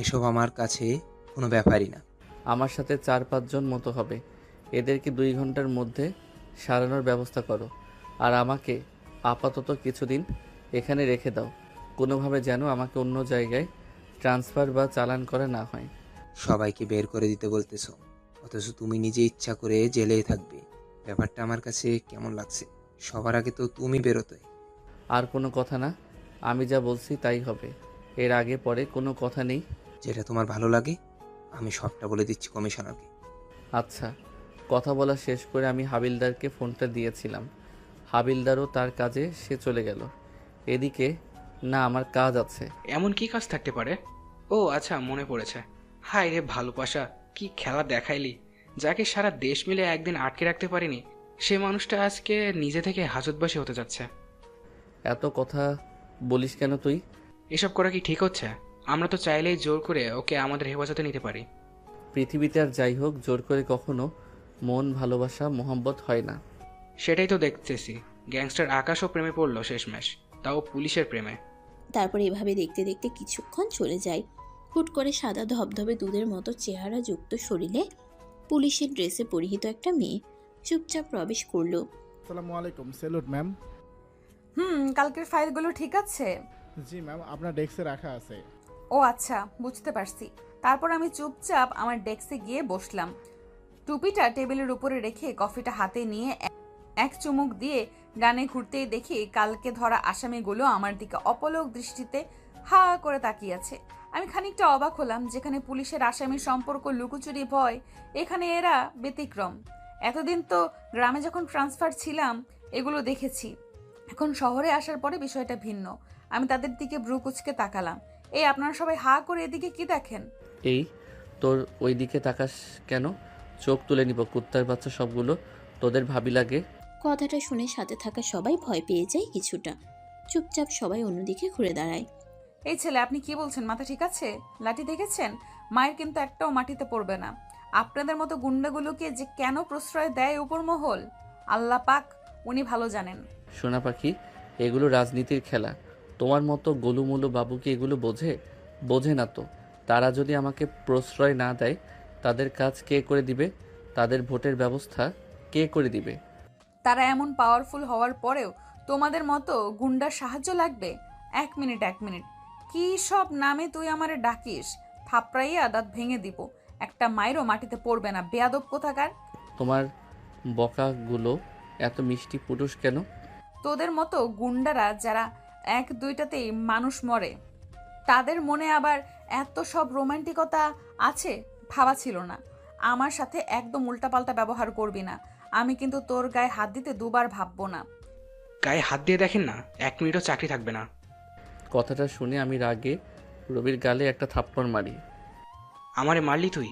এসব আমার কাছে কোনো ব্যাপারই না। আমার সাথে 4-5 জন মতো হবে। এদেরকে 2 ঘন্টার মধ্যে সারানোর ব্যবস্থা করো। আর আমাকে আপাতত কিছুদিন এখানে রেখে দাও, কোনোভাবে যেন আমাকে অন্য জায়গায় ট্রান্সফার বা চালান করা না হয়। সবাইকে বের করে দিতে বলতেছো, অথচ তুমি নিজে ইচ্ছা করে জেলেই থাকবে। ব্যাপারটা আমার কাছে কেমন লাগছে? সবার আগে তো তুমি বেরোতে। আর কোনো কথা না, আমি যা বলছি তাই হবে। এর আগে পরে কোনো কথা নেই। যেটা তোমার ভালো লাগে আমি সবটা বলে দিচ্ছি কমিশনারকে। আচ্ছা। কথা বলা শেষ করে আমি হাবিলদারকে ফোনটা দিয়েছিলাম। হাবিলদারও তার কাজে সে চলে গেল। এদিকে না আমার কাজ আছে। এমন কি কাজ থাকতে পারে? ও আচ্ছা, মনে পড়েছে। হায় রে ভালোবাসা, কি খেলা দেখাইলি! যাকে সারা দেশ মিলে একদিন আটকে রাখতে পারিনি, সে মানুষটা আজকে নিজে থেকে হাজতবাসী হতে যাচ্ছে। এত কথা বলিস কেন তুই? এসব করা কি ঠিক হচ্ছে? আমরা তো চাইলেই জোর করে ওকে আমাদের হেফাজতে নিতে পারি। পৃথিবীতে আর যাই হোক জোর করে কখনো মন ভালোবাসা মোহাম্মত হয় না। সেটাই তো দেখতেছি। গ্যাংস্টার আকাশও প্রেমে পড়লো শেষমেশ, তাও পুলিশের প্রেমে। তারপর এভাবে দেখতে দেখতে কিছুক্ষণ চলে যায়। হুট করে সাদা ধবধবে দুধের মতো চেহারা যুক্ত শরীরে পুলিশের ড্রেসে পরিহিত একটা মেয়ে চুপচাপ প্রবেশ করলো। আসসালামু আলাইকুম। Salute ma'am. কালকের ফাইলগুলো ঠিক আছে? জি ম্যাম, আপনার ডেস্কে রাখা আছে। ও আচ্ছা, বুঝতে পারছি। তারপর আমি চুপচাপ আমার ডেস্কে গিয়ে বসলাম। টুপিটা টেবিলের উপরে রেখে কফিটা হাতে নিয়ে এক চুমুক দিয়ে ডানে ঘুরতেই দেখি কালকে ধরা আসামিগুলো আমার দিকে অপলক দৃষ্টিতে হা করে তাকিয়ে আছে। আমি খানিকটা অবাক হলাম। যেখানে পুলিশের আসামির সম্পর্ক লুকোচুরি ভয়, এখানে এরা ব্যতিক্রম। এতদিন তো গ্রামে যখন ট্রান্সফার ছিলাম এগুলো দেখেছি, এখন শহরে আসার পরে বিষয়টা ভিন্ন। আমি তাদের দিকে ভ্রু কুচকে তাকালাম। এই আপনারা সবাই হা করে এদিকে কি দেখেন? এই তোর ওই দিকে তাকাস কেন? চোখ তুলে নিব কুত্তার বাচ্চা সবগুলো। তোদের ভাবি লাগে? কথাটা শুনে সাথে থাকা সবাই ভয় পেয়ে যায় কিছুটা। চুপচাপ সবাই অন্যদিকে ঘুরে দাঁড়ায়। এই ছেলে, আপনি কি বলছেন? মাথা ঠিক আছে? লাঠি দেখেছেন? মায়ের কিন্তু একটাও মাটিতে পড়বে না। আপনাদের মতো গুন্ডাগুলোকে যে কেন প্রশ্রয় দেয় উপর মহল, আল্লাহ পাক উনি ভালো জানেন। সোনা পাখি, এগুলো রাজনীতির খেলা। তোমার মতো গোলুমুলু বাবু কি এগুলো বোঝে? বোঝে না তো। তারা যদি আমাকে প্রশ্রয় না দেয়, তাদের কাজ কে করে দিবে? তাদের ভোটের ব্যবস্থা কে করে দিবে? তারা এমন পাওয়ারফুল হওয়ার পরেও তোমাদের মতো গুন্ডার সাহায্য লাগবে? এক মিনিট, কি সব নামে তুই আমারে ডাকিস? থাপড়াইয়া দাঁত ভেঙে দিব। একটা মাইরও মাটিতে পড়বে না, বেয়াদব কোথাকার। তোমার বকাগুলো এত মিষ্টি পুরুষ কেন? তোদের মতো গুন্ডারা যারা এক দুইটাতেই মানুষ মরে, তাদের মনে আবার এত সব রোমান্টিকতা আছে ভাবা ছিল না। আমার সাথে একদম উল্টাপাল্টা ব্যবহার করবি না। আমি কিন্তু তোর গায়ে হাত দিতে দুবার ভাববো না। গায়ে হাত দিয়ে দেখেন না, 1 মিনিটও চাকরি থাকবে না। কথাটা শুনে আমি রাগে রবির গালে একটা থাপ্পড় মারি। আমারে মারলি তুই?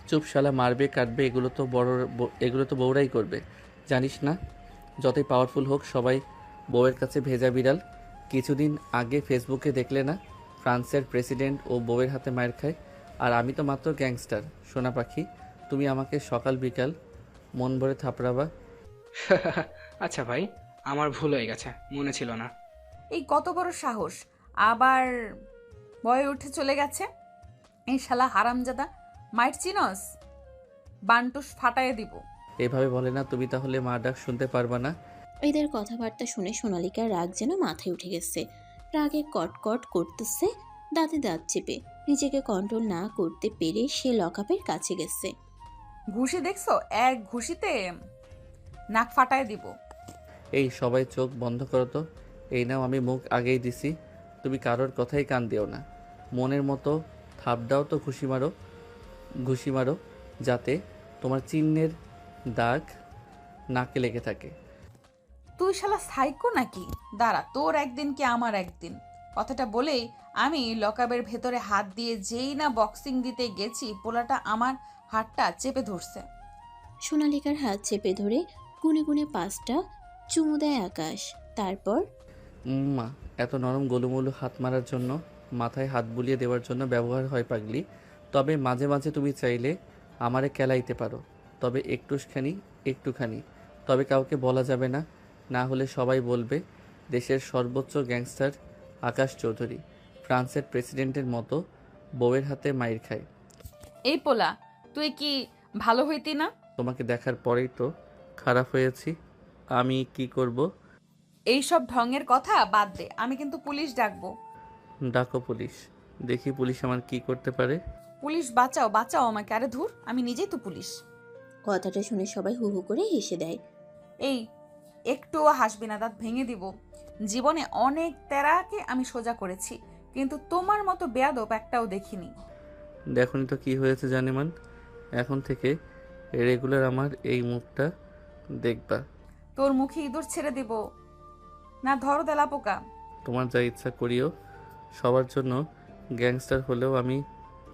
চুপ শালা, মারবে কাটবে এগুলো তো বউরাই করবে, জানিস না? যতই পাওয়ারফুল হোক, সবাই বউয়ের কাছে ভেজা বিড়াল। কিছুদিন আগে ফেসবুকে দেখলে না, ফ্রান্সের প্রেসিডেন্ট ও বউয়ের হাতে মায়ের খায়, আর আমি তো মাত্র গ্যাংস্টার। সোনা পাখি, তুমি আমাকে সকাল বিকাল মন ভরে থাপড়াবা? আচ্ছা ভাই, আমার ভুল হয়ে গেছে, মনে ছিল না। এই কত বড় সাহস, আবার ভয়ে উঠে চলে গেছে। এই শালা হারামজাদা, মাইট চিনস? বান্টুস ফাটাইয়ে দিব। এভাবে বলে না, তুমি তাহলে মা ডাক শুনতে পারবা না? এদের কথাবার্তা শুনে সোনালিকার রাগ যেন মাথায় উঠে গেছে। রাগে কটকট করতেছে, দাঁতে দাঁত চেপে। নিজেকে কন্ট্রোল না করতে পেরে সে লকআপের কাছে গেছে। ঘুষি দেখছো? এক ঘুষিতে নাক ফাটায় দিব। এই সবাই চোখ বন্ধ করো তো। এই নাও, আমি মুখ আগেই দিছি, তুমি কারোর কথাই কান দিও না। মনের মতো থাপ দাও তো, ঘুষি মারো, যাতে তোমার চিহ্নের দাগ নাকে লেগে থাকে। তুই শালা সাইকো নাকি? দাঁড়া, তোর একদিন কি আমার একদিন। কথাটা বলেই আমি লকআপের ভেতরে হাত দিয়ে যেই না বক্সিং দিতে গেছি, পোলাটা আমার হাতটা চেপে ধরছে। সোনালিকার হাত চেপে ধরে গুনে গুনে 5টা চুমু দেয় আকাশ। তারপর মা, এত নরম গোলুমোলু হাত মারার জন্য, মাথায় হাত বুলিয়ে দেওয়ার জন্য ব্যবহার হয় পাগলি। তবে মাঝে মাঝে তুমি চাইলে আমারে কেলাইতে পারো, তবে একটুখানি। তবে কাউকে বলা যাবে না, না হলে সবাই বলবে দেশের সর্বোচ্চ গ্যাংস্টার আকাশ চৌধুরী ফ্রান্সের প্রেসিডেন্টের মতো বউয়ের হাতে মাইর খায়। এই পোলা, তুই কি ভালো হইতি না? তোমাকে দেখার পরেই তো খারাপ হয়েছি। আমি কি করব? এইসব ঢঙের কথা বাদ দে, আমি কিন্তু পুলিশ ডাকবো। ডাকো পুলিশ, দেখি পুলিশ আমার কি করতে পারে। পুলিশ বাঁচাও আমাকে। আরে ধুর, আমি নিজেই তো পুলিশ। কথাটা শুনে সবাই হু হু করে হেসে দেয়। এই একটুও হাসবি না, দাঁত ভেঙে দিব। জীবনে অনেক তেরাকে আমি সোজা করেছি, কিন্তু তোমার মতো বেয়াদব একটাও দেখিনি। দেখনি তো কি হয়েছে জানেমান? এখন থেকে রেগুলার আমার এই মুখটা দেখবা। তোর মুখে ইঁদুর ছেড়ে দিব না, ধরো তেলা পোকা। তোমার যা ইচ্ছা করিও। সবার জন্য গ্যাংস্টার হলেও আমি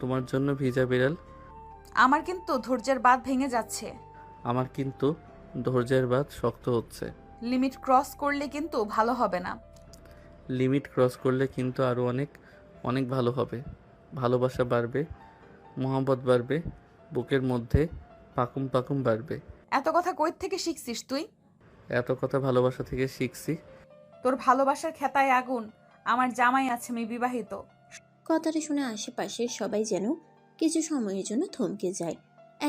তোমার জন্য ভিজা বিড়াল। আমার কিন্তু ধৈর্যের বাঁধ ভেঙে যাচ্ছে। আমার কিন্তু ধৈর্যের বাঁধ শক্ত হচ্ছে। লিমিট ক্রস করলে কিন্তু ভালো হবে না। লিমিট ক্রস করলে কিন্তু আরও অনেক ভালো হবে। ভালোবাসা বাড়বে, মোহাম্মত বাড়বে, বুকের মধ্যে পাকুম পাকুম বাড়বে। এত কথা কই থেকে শিখছিস তুই? এত কথা ভালোবাসা থেকে শিখছি। তোর ভালোবাসার খেতায় আগুন। আমার জামাই আছে, আমি বিবাহিত। কথাটা শুনে আশেপাশের সবাই যেন কিছু সময়ের জন্য থমকে যায়,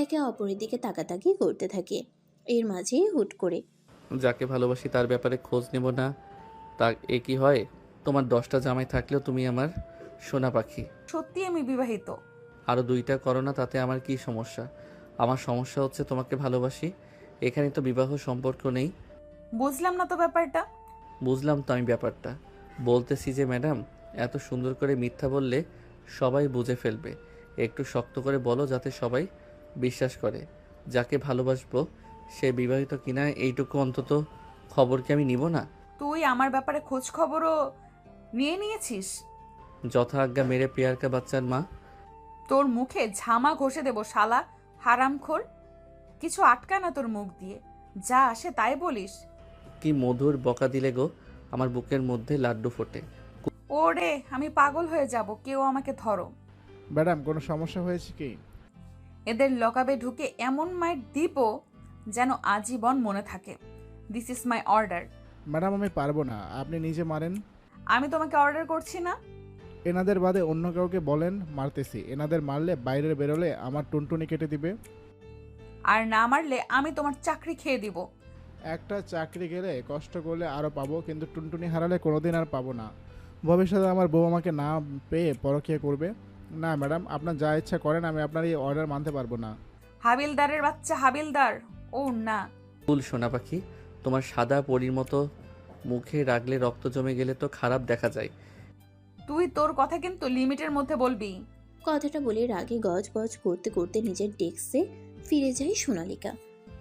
একে অপরের দিকে তাকাতাকি করতে থাকে। এর মাঝেই হুট করে যাকে ভালোবাসি তার ব্যাপারে খোঁজ নেব না, তা এ কি হয়? তোমার 10টা জামাই থাকলেও তুমি আমার সোনা পাখি। সত্যি আমি বিবাহিত। আরও 2টা করো না, তাতে আমার কি সমস্যা? আমার সমস্যা হচ্ছে তোমাকে ভালোবাসি, এখানে তো বিবাহ সম্পর্ক নেই। বুঝলাম না তো ব্যাপারটা। বুঝলাম তো আমি ব্যাপারটা, বলতেছি যে ম্যাডাম, এত সুন্দর করে মিথ্যা বললে সবাই বুঝে ফেলবে। একটু শক্ত করে বলো যাতে সবাই বিশ্বাস করে। যাকে ভালোবাসবো সে বিবাহিত কিনা এইটুকু অন্তত খবর কি আমি নিব না? তুই আমার ব্যাপারে খোঁজ খবরও নিয়েছিস? যথা আজ্ঞা মেরে প্রিয়ারকা বাচ্চার মা। তোর মুখে ঝামা ঘষে দেব শালা হারামখোর। কিছু আটকা না তোর মুখ দিয়ে, যা আসে তাই বলিস। কি মধুর বকা দিলে গো, আমার বুকের মধ্যে লাড্ডু ফোটে। ওর ওরে, আমি পাগল হয়ে যাব, কেউ আমাকে ধরো। ম্যাডাম কোনো সমস্যা হয়েছে কি? এদের লকাবে ঢুকে এমন মাইট দিব যেন আজীবন মনে থাকে। This is my order. Madam আমি পারবো না, আপনি নিজে মারেন। আমি তোমাকে অর্ডার করছি না। এনাদের বাদে অন্য কাউকে বলেন মারতেছি। এনাদের মারলে বাইরে বেরোলে আমার টুনটুনি কেটে দিবে। আর না মারলে আমি তোমার চাকরি খেয়ে দিব। একটা চাকরি গেলে কষ্ট করলে আরও পাবো, কিন্তু টুনটুনি হারালে কোনোদিন আর পাবো না। ভবিষ্যতে আমার বউ আমাকে না পেয়ে পরকীয়া করবে। না ম্যাডাম, আপনার যা ইচ্ছা করেন, আমি আপনার এই অর্ডার মানতে পারবো না। হাবিলদারের বাচ্চা হাবিলদার। ও না, ফুল সোনা পাখি, তোমার সাদা পরীর মতো মুখে রাগলে রক্ত জমে গেলে তো খারাপ দেখা যায়। তুই তোর কথা কিন্তু লিমিটের মধ্যে বলবি। কথাটা বলে রাগে গজগজ করতে করতে নিজের ডেস্কে ফিরে যায় সোনালিকা।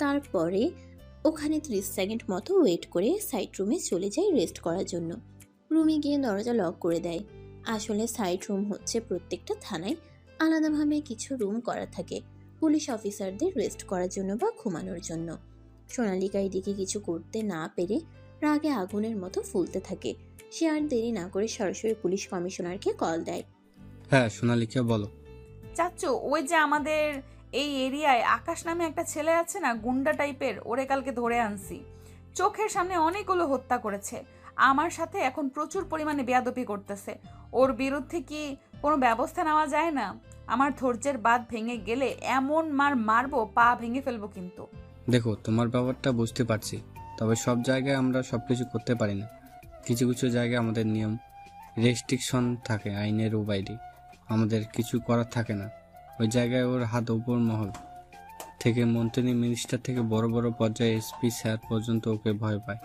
তারপরে ওখানে 30 সেকেন্ড মতো ওয়েট করে সাইড রুমে চলে যায় রেস্ট করার জন্য। রুমে গিয়ে দরজা লক করে দেয়। আসলে সাইড রুম হচ্ছে প্রত্যেকটা থানায় আলাদাভাবে কিছু রুম করা থাকে পুলিশ অফিসারদের রেস্ট করার জন্য বা ঘুমানোর জন্য। সোনালিকা এদিকে কিছু করতে না পেরে রাগে আগুনের মতো ফুলতে থাকে। সে আর দেরি না করে সরাসরি পুলিশ কমিশনারকে কল দেয়। হ্যাঁ সোনালিকা বলো। চাচ্চু, ওই যে আমাদের এই এরিয়ায় আকাশ নামে একটা ছেলে আছে না, গুন্ডা টাইপের, ওরে কালকে ধরে আনছি। চোখের সামনে অনেকগুলো হত্যা করেছে। আমার সাথে এখন প্রচুর পরিমাণে বেয়াদবি করতেছে। ওর বিরুদ্ধে কি কোনো ব্যবস্থা নেওয়া যায় না? আমার ধৈর্যের বাঁধ ভেঙে গেলে এমন মারবো, পা ভেঙে ফেলবো কিন্তু। দেখো তোমার ব্যাপারটা বুঝতে পারছি, তবে সব জায়গায় আমরা সব কিছু করতে পারি না। কিছু কিছু জায়গায় আমাদের নিয়ম রেস্ট্রিকশন থাকে, আইনেরও বাইরে আমাদের কিছু করার থাকে না। ওই জায়গায় ওর হাত উপর মহল থেকে মন্ত্রী মিনিস্টার থেকে বড় বড় পর্যায়ে এসপি স্যার পর্যন্ত ওকে ভয় পায়।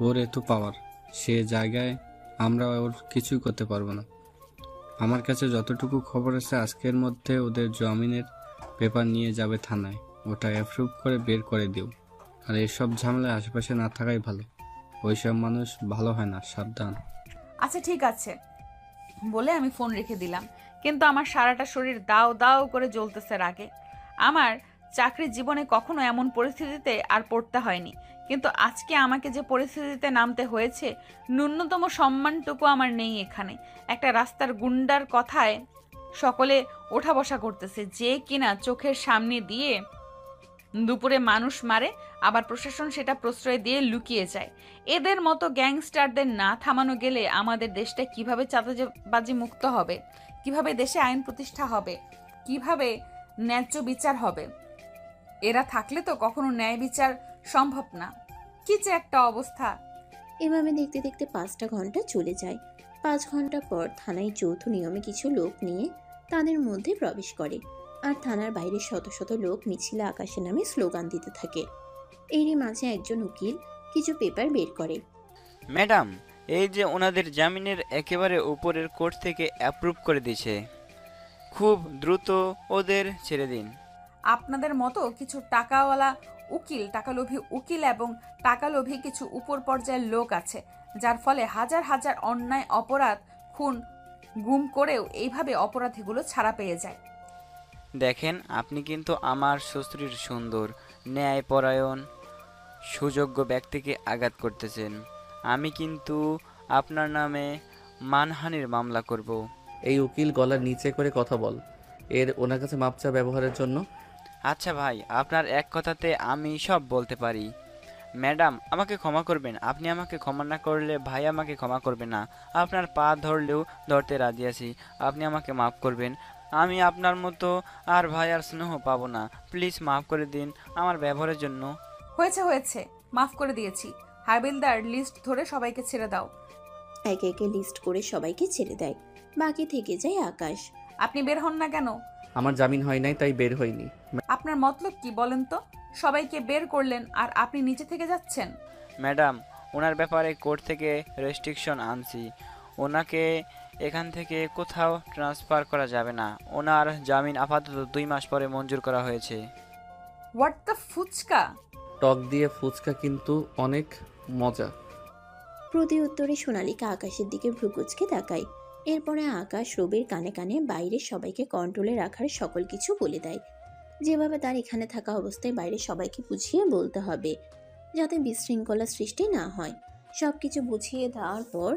ওর এত পাওয়ার, সে জায়গায় আমরা ওর কিছুই করতে পারবো না। আমার কাছে যতটুকু খবর আছে আজকের মধ্যে ওদের জামিনের পেপার নিয়ে যাবে থানায়, ওটা অ্যাপ্রুভ করে বের করে দিও। আর এসব ঝামেলায় আশেপাশে না থাকাই ভালো, ওইসব মানুষ ভালো হয় না, সাবধান। আচ্ছা ঠিক আছে বলে আমি ফোন রেখে দিলাম, কিন্তু আমার সারাটা শরীর দাও দাও করে জ্বলতেছে রাগে। আমার চাকরির জীবনে কখনো এমন পরিস্থিতিতে আর পড়তে হয়নি, কিন্তু আজকে আমাকে যে পরিস্থিতিতে নামতে হয়েছে, ন্যূনতম সম্মানটুকু আমার নেই এখানে। একটা রাস্তার গুন্ডার কথায় সকলে ওঠা বসা করতেছে, যে কিনা চোখের সামনে দিয়ে দুপুরে মানুষ মারে, আবার প্রশাসন সেটা প্রশ্রয় দিয়ে লুকিয়ে যায়। এদের মতো গ্যাংস্টারদের না থামানো গেলে আমাদের দেশটা কিভাবে চাঁদাবাজি মুক্ত হবে, কিভাবে দেশে আইন প্রতিষ্ঠা হবে, কিভাবে ন্যায্য বিচার হবে? এরা থাকলে তো কখনো ন্যায় বিচার সম্ভব না। কি যে একটা অবস্থা। এভাবে দেখতে দেখতে 5টা ঘন্টা চলে যায়। 5 ঘন্টা পর থানায় যৌথ নিয়মে কিছু লোক নিয়ে তাদের মধ্যে প্রবেশ করে, আর থানার বাইরে শত শত লোক মিছিলে আকাশে নামে স্লোগান দিতে থাকে। এরই মাঝে একজন উকিল কিছু পেপার বের করে। ম্যাডাম, এই যে ওনাদের জামিনের একেবারে উপরের কোর্ট থেকে অ্যাপ্রুভ করে দিয়েছে, খুব দ্রুত ওদের ছেড়ে দিন। আপনাদের মতো কিছু টাকাওয়ালা উকিল, টাকালোভী উকিল এবং টাকালোভী কিছু উপর পর্যায়ের লোক আছে, যার ফলে হাজার হাজার অন্যায় অপরাধ, খুন, গুম করেও এইভাবে অপরাধীগুলো ছাড়া পেয়ে যায়। দেখেন, আপনি কিন্তু আমার শ্বশুরের সুন্দর, ন্যায়পরায়ণ, সুযোগ্য ব্যক্তিকে আঘাত করতেছেন। আমি কিন্তু আপনার নামে মানহানির মামলা করব। এই উকিল গলা নিচে করে কথা বল, এর ওনার কাছে মাপচা ব্যবহারের জন্য। আচ্ছা ভাই, আপনার এক কথাতে আমি সব বলতে পারি। ম্যাডাম আমাকে ক্ষমা করবেন, আপনি আমাকে ক্ষমা না করলে ভাই আমাকে ক্ষমা করবে না। আপনার পা ধরলেও ধরতে রাজি আছি, আপনি আমাকে মাফ করবেন। আমি আপনার মতো আর ভাই আর স্নেহ পাবো না, প্লিজ মাফ করে দিন আমার ব্যবহারের জন্য। হয়েছে হয়েছে, মাফ করে দিয়েছি। হাবিলদার, লিস্ট ধরে সবাইকে ছেড়ে দাও। একে একে লিস্ট করে সবাইকে ছেড়ে দেয়। বাকি থেকে যায় আকাশ। আপনি বের হন না কেন? আমার জামিন হয় নাই, তাই বের হইনি। আপনার মতলব কি বলেন তো? সবাইকে বের করলেন আর আপনি নিচে থেকে যাচ্ছেন। ম্যাডাম, ওনার ব্যাপারে কোর্ট থেকে রেস্ট্রিকশন আনছি, ওনাকে এখান থেকে কোথাও ট্রান্সফার করা যাবে না। ওনার জামিন আপাতত 2 মাস পরে মঞ্জুর করা হয়েছে। What the fuchka? টক দিয়ে ফুচকা কিন্তু অনেক মজা। প্রতি উত্তরে সোনালিকা আকাশের দিকে ভ্রুকুচকে তাকায়। এরপরে আকাশ রবির কানে কানে বাইরে সবাইকে কন্ট্রোলে রাখার সকল কিছু বলে দেয়, যেভাবে তার এখানে থাকা অবস্থায় বাইরে সবাইকে বুঝিয়ে বলতে হবে, যাতে বিশৃঙ্খলা সৃষ্টি না হয়। সবকিছু বুঝিয়ে দেওয়ার পর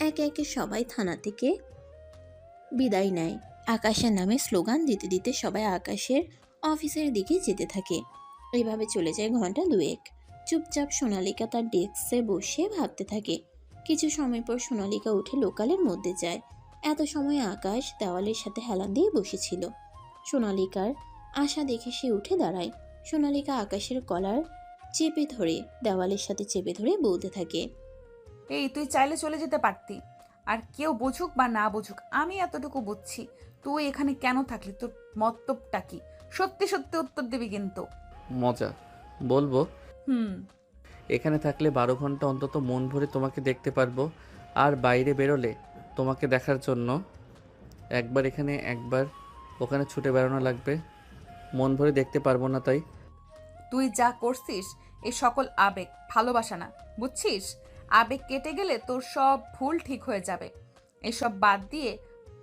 একে একে সবাই থানা থেকে বিদায় নেয়। আকাশের নামে স্লোগান দিতে দিতে সবাই আকাশের অফিসের দিকে যেতে থাকে। এইভাবে চলে যায় ঘন্টা দুয়েক। চুপচাপ সোনালিকা তার ডেস্কে বসে ভাবতে থাকে। কিছু সময় পর সোনালিকা উঠে লোকালের মধ্যে যায়। এত সময় আকাশ দেওয়ালের সাথে হেলান দিয়ে বসেছিল। সোনালিকার আশা দেখে সে উঠে দাঁড়ায়। সোনালিকা আকাশের কলার চেপে ধরে দেওয়ালের সাথে চেপে ধরে বলতে থাকে, এই তুই চাইলে চলে যেতে পারতি। আর কেউ বুঝুক বা না বুঝুক, আমি এতটুকু বুঝছি তুই এখানে কেন থাকলি, তোর মতলবটা কি। সত্যি সত্যি উত্তর দিবি কিন্তু। মজা বলবো? হুম। এখানে থাকলে 12 ঘন্টা অন্তত মন ভরে তোমাকে দেখতে পারবো। আর বাইরে বেরোলে তোমাকে দেখার জন্য একবার এখানে একবার ওখানে ছুটে বেড়ানো লাগবে। মন ভরে দেখতে পারবো না তাই। তুই যা করছিস এই সকল আবেগ, ভালোবাসা না, বুঝছিস? আবেগ কেটে গেলে তোর সব ভুল ঠিক হয়ে যাবে। এসব বাদ দিয়ে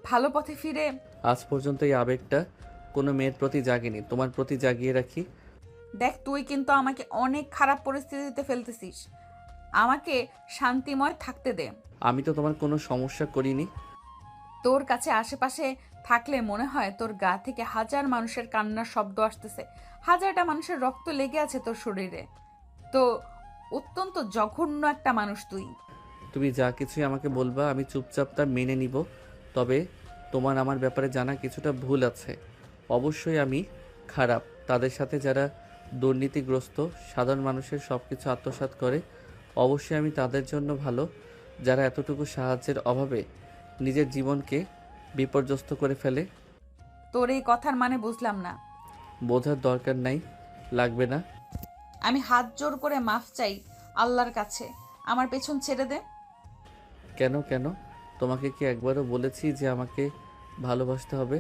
ভালো পথে ফিরে। আজ পর্যন্ত এই আবেগটা কোনো মেয়ের প্রতি জাগেনি, তোমার প্রতি জাগিয়ে রাখি। দেখ, তুই কিন্তু আমাকে অনেক খারাপ পরিস্থিতিতে ফেলতেছিস। আমাকে শান্তিময় থাকতে দে। আমি তো তোমার কোনো সমস্যা করিনি। তোর কাছে আশেপাশে থাকলে মনে হয় তোর গা থেকে হাজার মানুষের কান্নার শব্দ আসতেছে, হাজারটা মানুষের রক্ত লেগে আছে তোর শরীরে। তো অত্যন্ত জঘন্য একটা মানুষ তুই। তুমি যা কিছুই আমাকে বলবা আমি চুপচাপ তা মেনে নিব। তবে তোমার আমার ব্যাপারে জানা কিছুটা ভুল আছে। অবশ্যই আমি খারাপ। তাদের সাথে যারা দুর্নীতিগ্রস্ত সাধারণ মানুষের সব কিছু আত্মসাৎ করে, অবশ্যই আমি তাদের জন্য ভালো। যারা এতটুকু সাহায্যের অভাবে নিজের জীবনকে বিপর্যস্ত করে ফেলে। তোর এই কথার মানে বুঝলাম না। বোঝার দরকার নাই, লাগবে না। আমি হাত জোর করে মাফ চাই আল্লাহর কাছে, আমার পেছন ছেড়ে দে। কেন কেন? তোমাকে কি একবারও বলেছি যে আমাকে ভালোবাসতে হবে?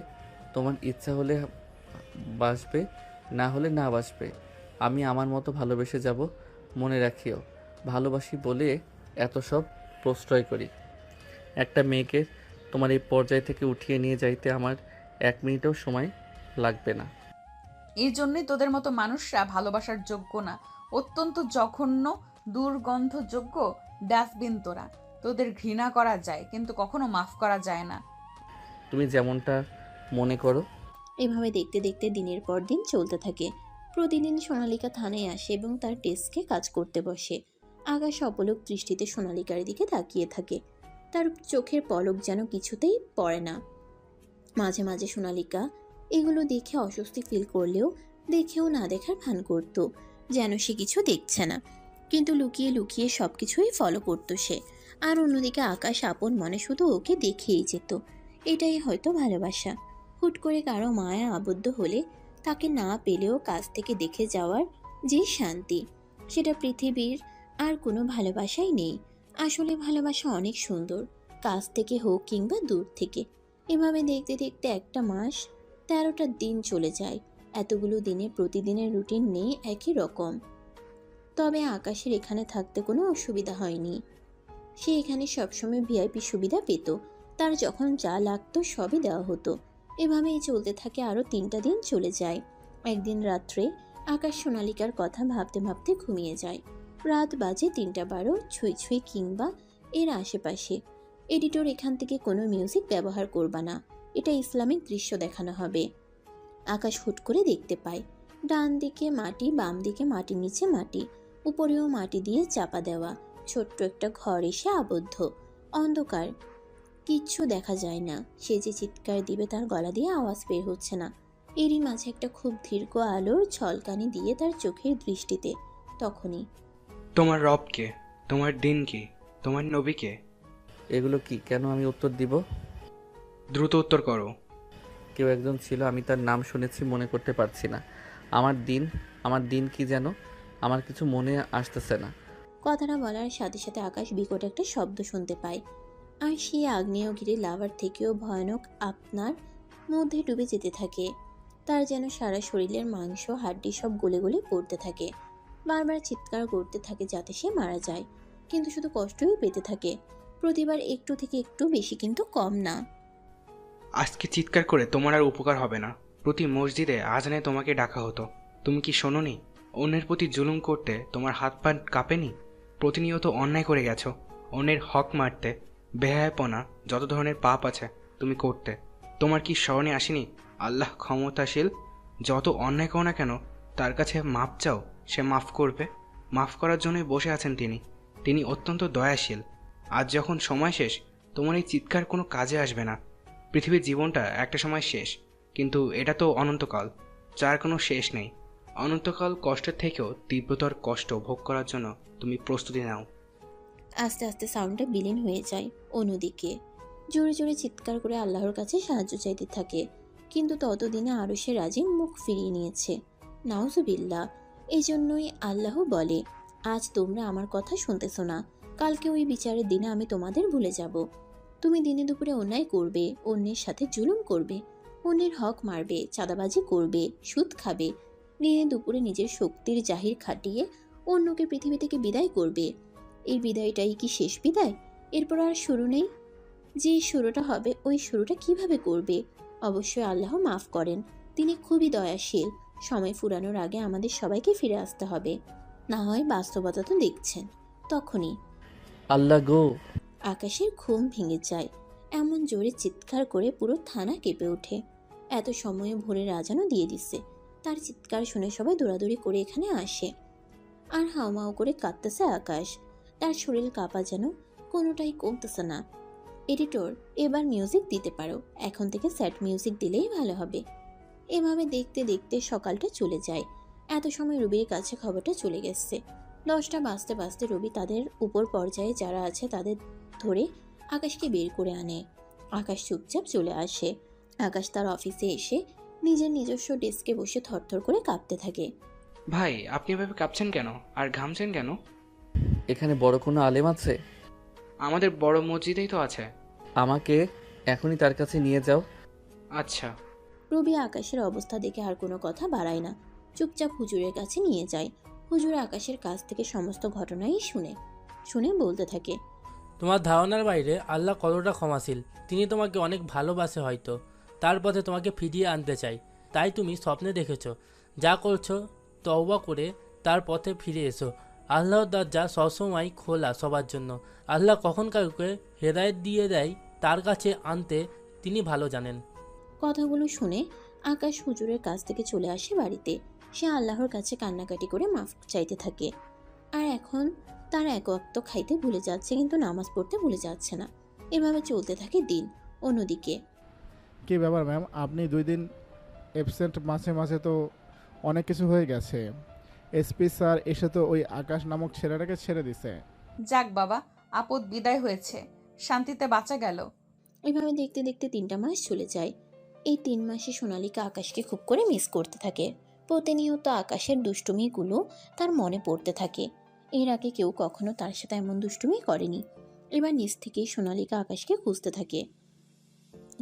তোমার ইচ্ছা হলে বাসবে, না হলে না বাসবে। আমি আমার মতো ভালোবেসে যাব। মনে রাখিও, ভালোবাসি বলে এত সব প্রশ্রয় করি। একটা মেয়েকে তোমার এই পর্যায় থেকে উঠিয়ে নিয়ে যাইতে আমার 1 মিনিটও সময় লাগবে না। এই জন্যই তোদের মতো মানুষরা ভালোবাসার যোগ্য না। অত্যন্ত জঘন্য, দুর্গন্ধযোগ্য ডাস্টবিন তোরা। তোদের ঘৃণা করা যায় কিন্তু কখনো মাফ করা যায় না। তুমি যেমনটা মনে করো। এভাবে দেখতে দেখতে দিনের পর দিন চলতে থাকে। প্রতিদিন সোনালিকা থানায় আসে এবং তার ডেস্কে কাজ করতে বসে। আকাশ অপলক দৃষ্টিতে সোনালিকার দিকে তাকিয়ে থাকে। তার চোখের পলক যেন কিছুতেই পড়ে না। মাঝে মাঝে সোনালিকা এগুলো দেখে অস্বস্তি ফিল করলেও দেখেও না দেখার ভান করত, যেন সে কিছু দেখছে না। কিন্তু লুকিয়ে লুকিয়ে সব কিছুই ফলো করতো সে। আর অন্যদিকে আকাশ আপন মনে শুধু ওকে দেখেই যেত। এটাই হয়তো ভালোবাসা। হুট করে কারো মায়া আবদ্ধ হলে তাকে না পেলেও কাছ থেকে দেখে যাওয়ার যে শান্তি, সেটা পৃথিবীর আর কোনো ভালোবাসাই নেই। আসলে ভালোবাসা অনেক সুন্দর, কাছ থেকে হোক কিংবা দূর থেকে। এভাবে দেখতে দেখতে একটা মাস 13টা দিন চলে যায়। এতগুলো দিনে প্রতিদিনের রুটিন নেই একই রকম। তবে আকাশের এখানে থাকতে কোনো অসুবিধা হয়নি। সে এখানে সবসময় ভিআইপি সুবিধা পেত। তার যখন যা লাগতো সবই দেওয়া হতো। এভাবেই চলতে থাকে। আরও 3টা দিন চলে যায়। একদিন রাত্রে আকাশ সোনালিকার কথা ভাবতে ভাবতে ঘুমিয়ে যায়। রাত বাজে 3:12, ছুঁই ছুঁই কিংবা এর আশেপাশে। এডিটর এখান থেকে কোনো মিউজিক ব্যবহার করবা না, এটা ইসলামিক দৃশ্য দেখানো হবে। আকাশ হুট করে দেখতে পায় ডান দিকে মাটি, বাম দিকে মাটির নিচে মাটি, উপরেও মাটি দিয়ে চাপা দেওয়া ছোট্ট একটা ঘর এসে আবদ্ধ। অন্ধকার, কিচ্ছু দেখা যায় না। সে যে চিৎকার দিবে তার গলা দিয়ে আওয়াজ বের হচ্ছে না। এরই মাঝে একটা খুব দীর্ঘ আলোর ঝলকানি দিয়ে তার চোখের দৃষ্টিতে। তখনই, তোমার রব কে? তোমার দিন কি? তোমার নবী কে? এগুলো কি? কেন আমি উত্তর দিব? দ্রুত উত্তর করো। কেউ একজন ছিল, আমি তার নাম শুনেছি, মনে করতে পারছি না। আমার দিন কি যেন? আমার কিছু মনে আসতেছে না। কথাটা বলার সাথে সাথে আকাশ বিকট একটা শব্দ শুনতে পায়। আর সেই আগ্নেয়গিরি লাভার থেকেও ভয়ানক আপনার মধ্যে ডুবে যেতে থাকে। তার যেন সারা শরীরের মাংস হাড্ডি সব গলে গলে পড়তে থাকে। বারবার চিৎকার করতে থাকে যাতে সে মারা যায়, কিন্তু শুধু কষ্টই পেতে থাকে। প্রতিবার একটু থেকে একটু বেশি, কিন্তু কম না। আজকে চিৎকার করে তোমার আর উপকার হবে না। প্রতি মসজিদে আজানে তোমাকে ডাকা হতো, তুমি কি শোনোনি? অন্যের প্রতি জুলুম করতে তোমার হাত পা কাঁপেনি? প্রতিনিয়ত অন্যায় করে গেছো, অন্যের হক মারতে, বেহায়াপনা, যত ধরনের পাপ আছে তুমি করতে। তোমার কি স্মরণে আসেনি আল্লাহ ক্ষমতাশীল? যত অন্যায় করো না কেন তার কাছে মাপ চাও, সে মাফ করবে। মাফ করার জন্যই বসে আছেন তিনি। তিনি অত্যন্ত দয়াশীল। আজ যখন সময় শেষ, তোমার এই চিৎকার কোনো কাজে আসবে না। পৃথিবীর জীবনটা একটা সময় শেষ, কিন্তু এটা তো অনন্তকাল, যার কোনো শেষ নেই। অনন্তকাল কষ্টের থেকেও তীব্রতর কষ্ট ভোগ করার জন্য তুমি প্রস্তুতি নাও। আস্তে আস্তে সাউন্ডটা বিলীন হয়ে যায়। অন্যদিকে জোরে জোরে চিৎকার করে আল্লাহর কাছে সাহায্য চাইতে থাকে, কিন্তু ততদিনে আরও সে রাজি মুখ ফিরিয়ে নিয়েছে। নাউজুবিল্লাহ। এই জন্যই আল্লাহ বলে, আজ তোমরা আমার কথা শুনতেছ না, কালকে ওই বিচারের দিনে আমি তোমাদের ভুলে যাব। তুমি দিনে দুপুরে অন্যায় করবে, অন্যের সাথে জুলুম করবে, অন্যের হক মারবে, চাঁদাবাজি করবে, সুদ খাবে, দিনে দুপুরে নিজের শক্তির জাহির খাটিয়ে অন্যকে পৃথিবী থেকে বিদায় করবে। এই বিদায়টাই কি শেষ বিদায়? এরপর আর শুরু নেই? যে শুরুটা হবে ওই শুরুটা কিভাবে করবে? অবশ্যই আল্লাহ মাফ করেন, তিনি খুবই দয়াশীল। সময় ফুরানোর আগে আমাদের সবাইকে ফিরে আসতে হবে, না হয় বাস্তবতা তো দেখছেন। তখনই আল্লাহ গো! আকাশের ঘুম ভেঙে যায়। এমন জোরে চিৎকার করে পুরো থানা কেঁপে ওঠে। এত সময়ে ভোরের আজানও দিয়ে দিচ্ছে। তার চিৎকার শুনে সবাই দৌড়াদৌড়ি করে এখানে আসে। আর হাউমাউ করে কাঁদতেছে আকাশ। তার শরীর কাঁপা যেন কোনোটাই কমতেছে না। এডিটর, এবার মিউজিক দিতে পারো, এখন থেকে স্যাড মিউজিক দিলেই ভালো হবে। এভাবে দেখতে দেখতে সকালটা চলে যায়। এত সময় রবির কাছে খবরটা চলে গেছে। 10টা বাজতে বাজতে রবি তাদের উপর পর্যায়ে যারা আছে তাদের ধরে আকাশকে বের করে আনে। আকাশ চুপচাপ চলে আসে। আকাশ তার অফিসে এসে নিজের নিজস্ব ডেস্কে বসে থরথর করে কাঁপতে থাকে। ভাই, আপনি এভাবে কাঁপছেন কেন আর ঘামছেন কেন? এখানে বড় কোনো আলেম আছে? আমাদের বড় মসজিদেই তো আছে। আমাকে এখনই তার কাছে নিয়ে যাও। আচ্ছা। রবি আকাশের অবস্থা দেখে আর কোনো কথা বাড়ায় না, চুপচাপ হুজুরের কাছে নিয়ে যায়। হুজুর আকাশের কাছ থেকে সমস্ত ঘটনাই শুনে বলতে থাকে, তোমার ধারণার বাইরে আল্লাহ কতটা ক্ষমাশীল। তিনি তোমাকে অনেক ভালোবাসে, হয়তো তার পথে তোমাকে ফিরিয়ে আনতে চাই। তাই তুমি স্বপ্নে দেখেছো, যা করছো তওবা করে তার পথে ফিরে এসো। আল্লাহর দরজা সবসময় খোলা সবার জন্য। আল্লাহ কখন কাউকে হেদায়েত দিয়ে দেয় তার কাছে আনতে তিনি ভালো জানেন। কথাগুলো শুনে আকাশ হুজুরের কাছ থেকে চলে আসে বাড়িতে। সে আল্লাহর কাছে কান্নাকাটি করে মাফ চাইতে থাকে। আর এখন তার এক ওয়াক্ত খাইতে ভুলে যাচ্ছে, কিন্তু নামাজ পড়তে ভুলে যাচ্ছে না। এভাবে চলতে থাকে দিন। অন্যদিকে, কি ব্যাপার ম্যাম, আপনি 2 দিন অ্যাবসেন্ট, মাঝে মাঝে তো অনেক কিছু হয়ে গেছে। এসপি স্যার এসে তো ওই আকাশ নামক ছেলেটাকে ছেড়ে দিছে। যাক বাবা, আপদ বিদায় হয়েছে, শান্তিতে বাঁচা গেল। এভাবে দেখতে দেখতে 3টা মাস চলে যায়। এই 3 মাসে সোনালিকা আকাশকে খুব করে মিস করতে থাকে। প্রতিনিয়ত আকাশের দুষ্টুমিগুলো তার মনে পড়তে থাকে। এর আগে কেউ কখনো তার সাথে এমন দুষ্টুমি করেনি। এবার নিজ থেকেই সোনালিকা আকাশকে খুঁজতে থাকে,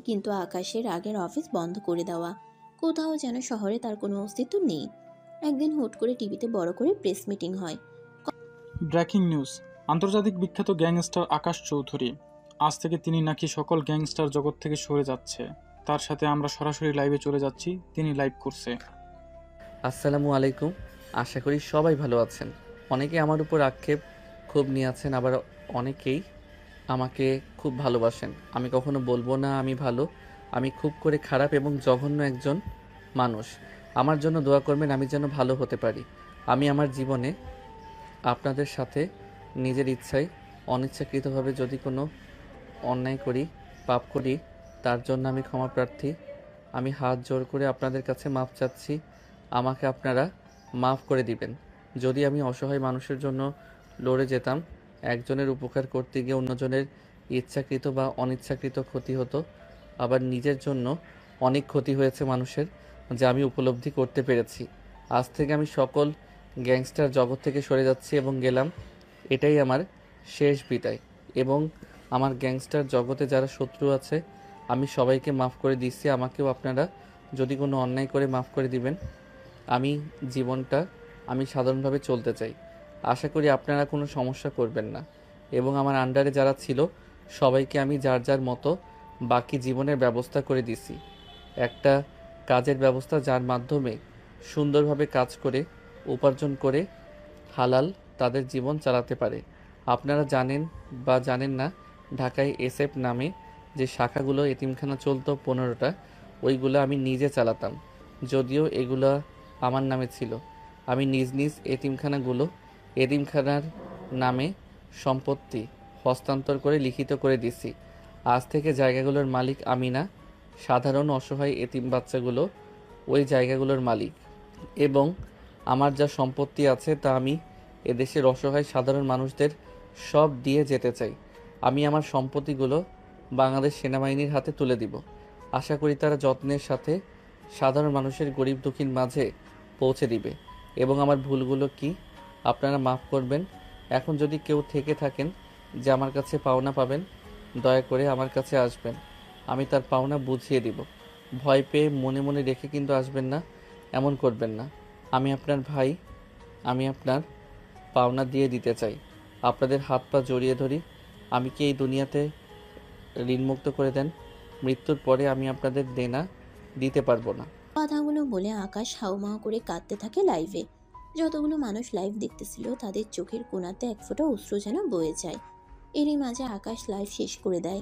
কিন্তু আকাশের আগের অফিস বন্ধ করে দেওয়া। কোথাও যেন শহরে তার কোনো অস্তিত্ব নেই। একদিন হুট করে টিভিতে বড় করে প্রেস মিটিং হয়। ব্রেকিং নিউজ, আন্তর্জাতিক বিখ্যাত গ্যাংস্টার আকাশ চৌধুরী, আজ থেকে তিনি নাকি সকল গ্যাংস্টার জগৎ থেকে সরে যাচ্ছে। তার সাথে আমরা সরাসরি লাইভে চলে যাচ্ছি, তিনি লাইভ করছে। আসসালামু আলাইকুম, আশা করি সবাই ভালো আছেন। অনেকে আমার উপর আক্ষেপ খুব নিয়ে আছেন, আবার অনেকেই আমাকে খুব ভালোবাসেন। আমি কখনো বলবো না আমি ভালো, আমি খুব করে খারাপ এবং জঘন্য একজন মানুষ। আমার জন্য দোয়া করবেন আমি যেন ভালো হতে পারি। আমি আমার জীবনে আপনাদের সাথে নিজের ইচ্ছায় অনিচ্ছাকৃতভাবে যদি কোনো অন্যায় করি, পাপ করি, তার জন্য আমি ক্ষমা প্রার্থী। আমি হাত জোর করে আপনাদের কাছে মাপ চাচ্ছি, আমাকে আপনারা মাফ করে দিবেন। যদি আমি অসহায় মানুষের জন্য লড়ে যেতাম, একজনের উপকার করতে গিয়ে অন্যজনের ইচ্ছাকৃত বা অনিচ্ছাকৃত ক্ষতি হতো। আবার নিজের জন্য অনেক ক্ষতি হয়েছে মানুষের, যা আমি উপলব্ধি করতে পেরেছি। আজ থেকে আমি সকল গ্যাংস্টার জগৎ থেকে সরে যাচ্ছি এবং গেলাম। এটাই আমার শেষ বিদায়। এবং আমার গ্যাংস্টার জগতে যারা শত্রু আছে আমি সবাইকে মাফ করে দিচ্ছি। আমাকেও আপনারা যদি কোনো অন্যায় করে মাফ করে দিবেন। আমি জীবনটা আমি সাধারণভাবে চলতে চাই। আশা করি আপনারা কোনো সমস্যা করবেন না। এবং আমার আন্ডারে যারা ছিল সবাইকে আমি যার যার মতো বাকি জীবনের ব্যবস্থা করে দিছি। একটা কাজের ব্যবস্থা যার মাধ্যমে সুন্দরভাবে কাজ করে উপার্জন করে হালাল তাদের জীবন চালাতে পারে। আপনারা জানেন বা জানেন না, ঢাকায় এসএফ নামে যে শাখাগুলো এতিমখানা চলতো 15টা, ওইগুলো আমি নিজে চালাতাম। যদিও এগুলো আমার নামে ছিল, আমি নিজ নিজ এতিমখানার নামে সম্পত্তি হস্তান্তর করে লিখিত করে দিছি। আজ থেকে জায়গাগুলোর মালিক আমি না, সাধারণ অসহায় এতিম বাচ্চাগুলো ওই জায়গাগুলোর মালিক। এবং আমার যা সম্পত্তি আছে তা আমি এদেশের অসহায় সাধারণ মানুষদের সব দিয়ে যেতে চাই। আমি আমার সম্পত্তিগুলো বাংলাদেশ সেনাবাহিনীর হাতে তুলে দিব। আশা করি তারা যত্নের সাথে সাধারণ মানুষের গরিব দুঃখীর মাঝে পৌঁছে দিবে। এবং আমার ভুলগুলো কি আপনারা মাফ করবেন। এখন যদি কেউ থেকে থাকেন যে আমার কাছে পাওনা পাবেন, দয়া করে আমার কাছে আসবেন, আমি তার পাওনা বুঝিয়ে দিব। ভয় পেয়ে মনে মনে রেখে কিন্তু আসবেন না, এমন করবেন না। আমি আপনার ভাই, আমি আপনার পাওনা দিয়ে দিতে চাই। আপনাদের হাত পা জড়িয়ে ধরি, আমি কি এই দুনিয়াতে ঋণমুক্ত করে দেন। মৃত্যুর পরে আমি আপনাদের দেনা দিতে পারবো না। কথাগুলো বলে আকাশ হাউমাউ করে কাঁদতে থাকে লাইভে। যতগুলো মানুষ লাইভ দেখতেছিল তাদের চোখের কোণাতে এক ফোঁটা অশ্রু যেন বয়ে যায়। এরই মাঝে আকাশ লাইভ শেষ করে দেয়।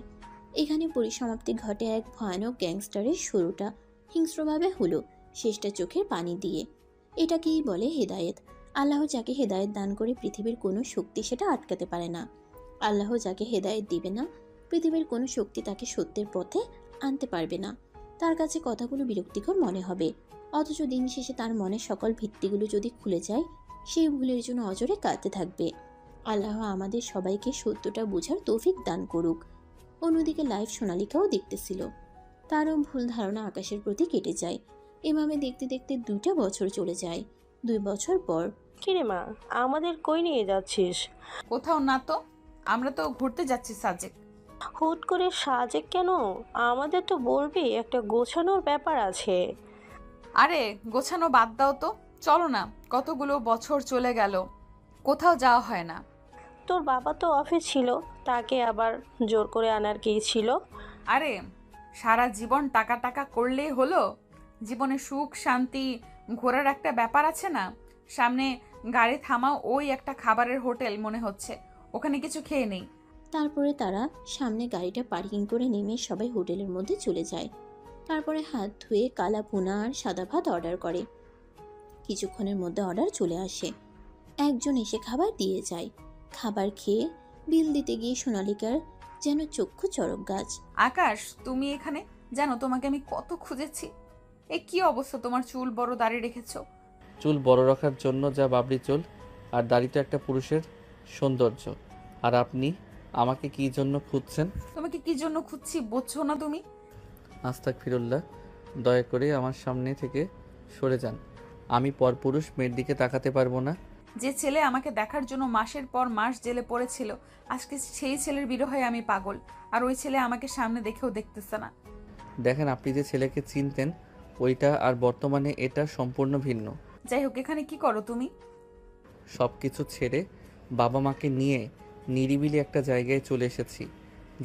এখানে পরিসমাপ্তি ঘটে এক ভয়ানক গ্যাংস্টারের শুরুটা হিংস্রভাবে হলো, শেষটা চোখের পানি দিয়ে। এটাকেই বলে হেদায়েত। আল্লাহ যাকে হেদায়েত দান করে পৃথিবীর কোনো শক্তি সেটা আটকাতে পারে না। আল্লাহ যাকে হেদায়েত দিবে না, পৃথিবীর কোনো শক্তি তাকে সত্যের পথে আনতে পারবে না। তার কাছে কথাগুলো বিরক্তিকর মনে হবে, অথচ দিন শেষে তার মনের সকল ভিত্তিগুলো যদি খুলে যায়, সেই ভুলের জন্য অজরে কাঁদতে থাকবে। আল্লাহ আমাদের সবাইকে সত্যটা বোঝার তৌফিক দান করুক। অন্যদিকে লাইভ সোনালিকাও দেখতেছিল। তারও ভুল ধারণা আকাশের প্রতি কেটে যায়। এভাবে দেখতে দেখতে 2টা বছর চলে যায়। 2 বছর পর, কিরে মা, আমাদের কই নিয়ে যাচ্ছিস? কোথাও না তো, আমরা তো ঘুরতে যাচ্ছি সাজেক। হুট করে সাজেক কেন? আমাদের তো বলবি, একটা গোছানোর ব্যাপার আছে। আরে গোছানো বাদ দাও তো, চলো না। কতগুলো বছর চলে গেল, কোথাও যাওয়া হয় না। তোর বাবা তো অফিস ছিল, তাকে আবার জোর করে আনার কি ছিল? আরে সারা জীবন টাকা টাকা করলেই হলো? জীবনে সুখ শান্তি ঘোরার একটা ব্যাপার আছে না? সামনে গাড়ি থামাও, ওই একটা খাবারের হোটেল মনে হচ্ছে, ওখানে কিছু খেয়ে নেই। তারপরে তারা সামনে গাড়িটা পার্কিং করে নেমে সবাই হোটেলের মধ্যে চলে যায়। তারপরে হাত ধুয়ে কালা ভুনা আর সাদা ভাত অর্ডার করে। কিছুক্ষণের মধ্যে অর্ডার চলে আসে। একজন এসে খাবার দিয়ে যায়। খাবার খেয়ে বিল দিতে গিয়ে সোনালিকার যেন চক্ষু চড়ক গাছ। আকাশ, তুমি এখানে? জানো তোমাকে আমি কত খুঁজেছি। এ কি অবস্থা, তোমার চুল বড়, দাড়ি রেখেছো? চুল বড় রাখার জন্য যা বাবরি চুল আর দাড়ি তো একটা পুরুষের সৌন্দর্য। আর আপনি আমাকে কি জন্য খুঁজছেন? তোমাকে কি জন্য খুঁজছি বুঝছো না তুমি? আস্তাগফিরুল্লাহ, দয়া করে আমার সামনে থেকে সরে যান। আমি পরপুরুষ মেয়ের দিকে তাকাতে পারবো না। যে ছেলে আমাকে দেখার জন্য মাসের পর মাস জেলে পড়েছিল, আজকে সেই ছেলের বিরহে আমি পাগল। আর ওই ছেলে আমাকে সামনে দেখেও দেখতেছে না। দেখেন, আপনি যে ছেলেকে চিনতেন ওইটা আর বর্তমানে এটা সম্পূর্ণ ভিন্ন। যাই হোক, এখানে কি করো তুমি? সব কিছু ছেড়ে বাবা মাকে নিয়ে নিরিবিলি একটা জায়গায় চলে এসেছি,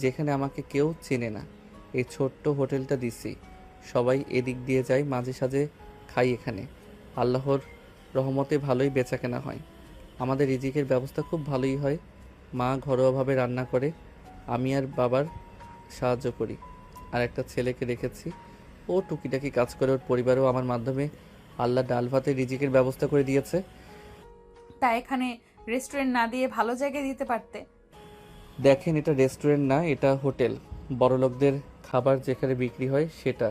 যেখানে আমাকে কেউ চেনে না। এই ছোট্ট হোটেলটা দিছি, সবাই এদিক দিয়ে যায়, মাঝে সাঝে খাই এখানে। আল্লাহর রহমতে ভালোই বেচাকেনা হয়। আমাদের রিজিকের ব্যবস্থা খুব ভালোই হয়। মা ঘরোয়াভাবে রান্না করে, আমি আর বাবার সাহায্য করি। আর একটা ছেলেকে রেখেছি, ও টুকিটাকি কাজ করে। ওর পরিবারও আমার মাধ্যমে আল্লাহ ডাল ভাতের রিজিকের ব্যবস্থা করে দিয়েছে। তা এখানে রেস্টুরেন্ট না দিয়ে ভালো জায়গায় দিতে পারতে। দেখেন, এটা রেস্টুরেন্ট না, এটা হোটেল। বড়লোকদের খাবার যেখানে বিক্রি হয় সেটা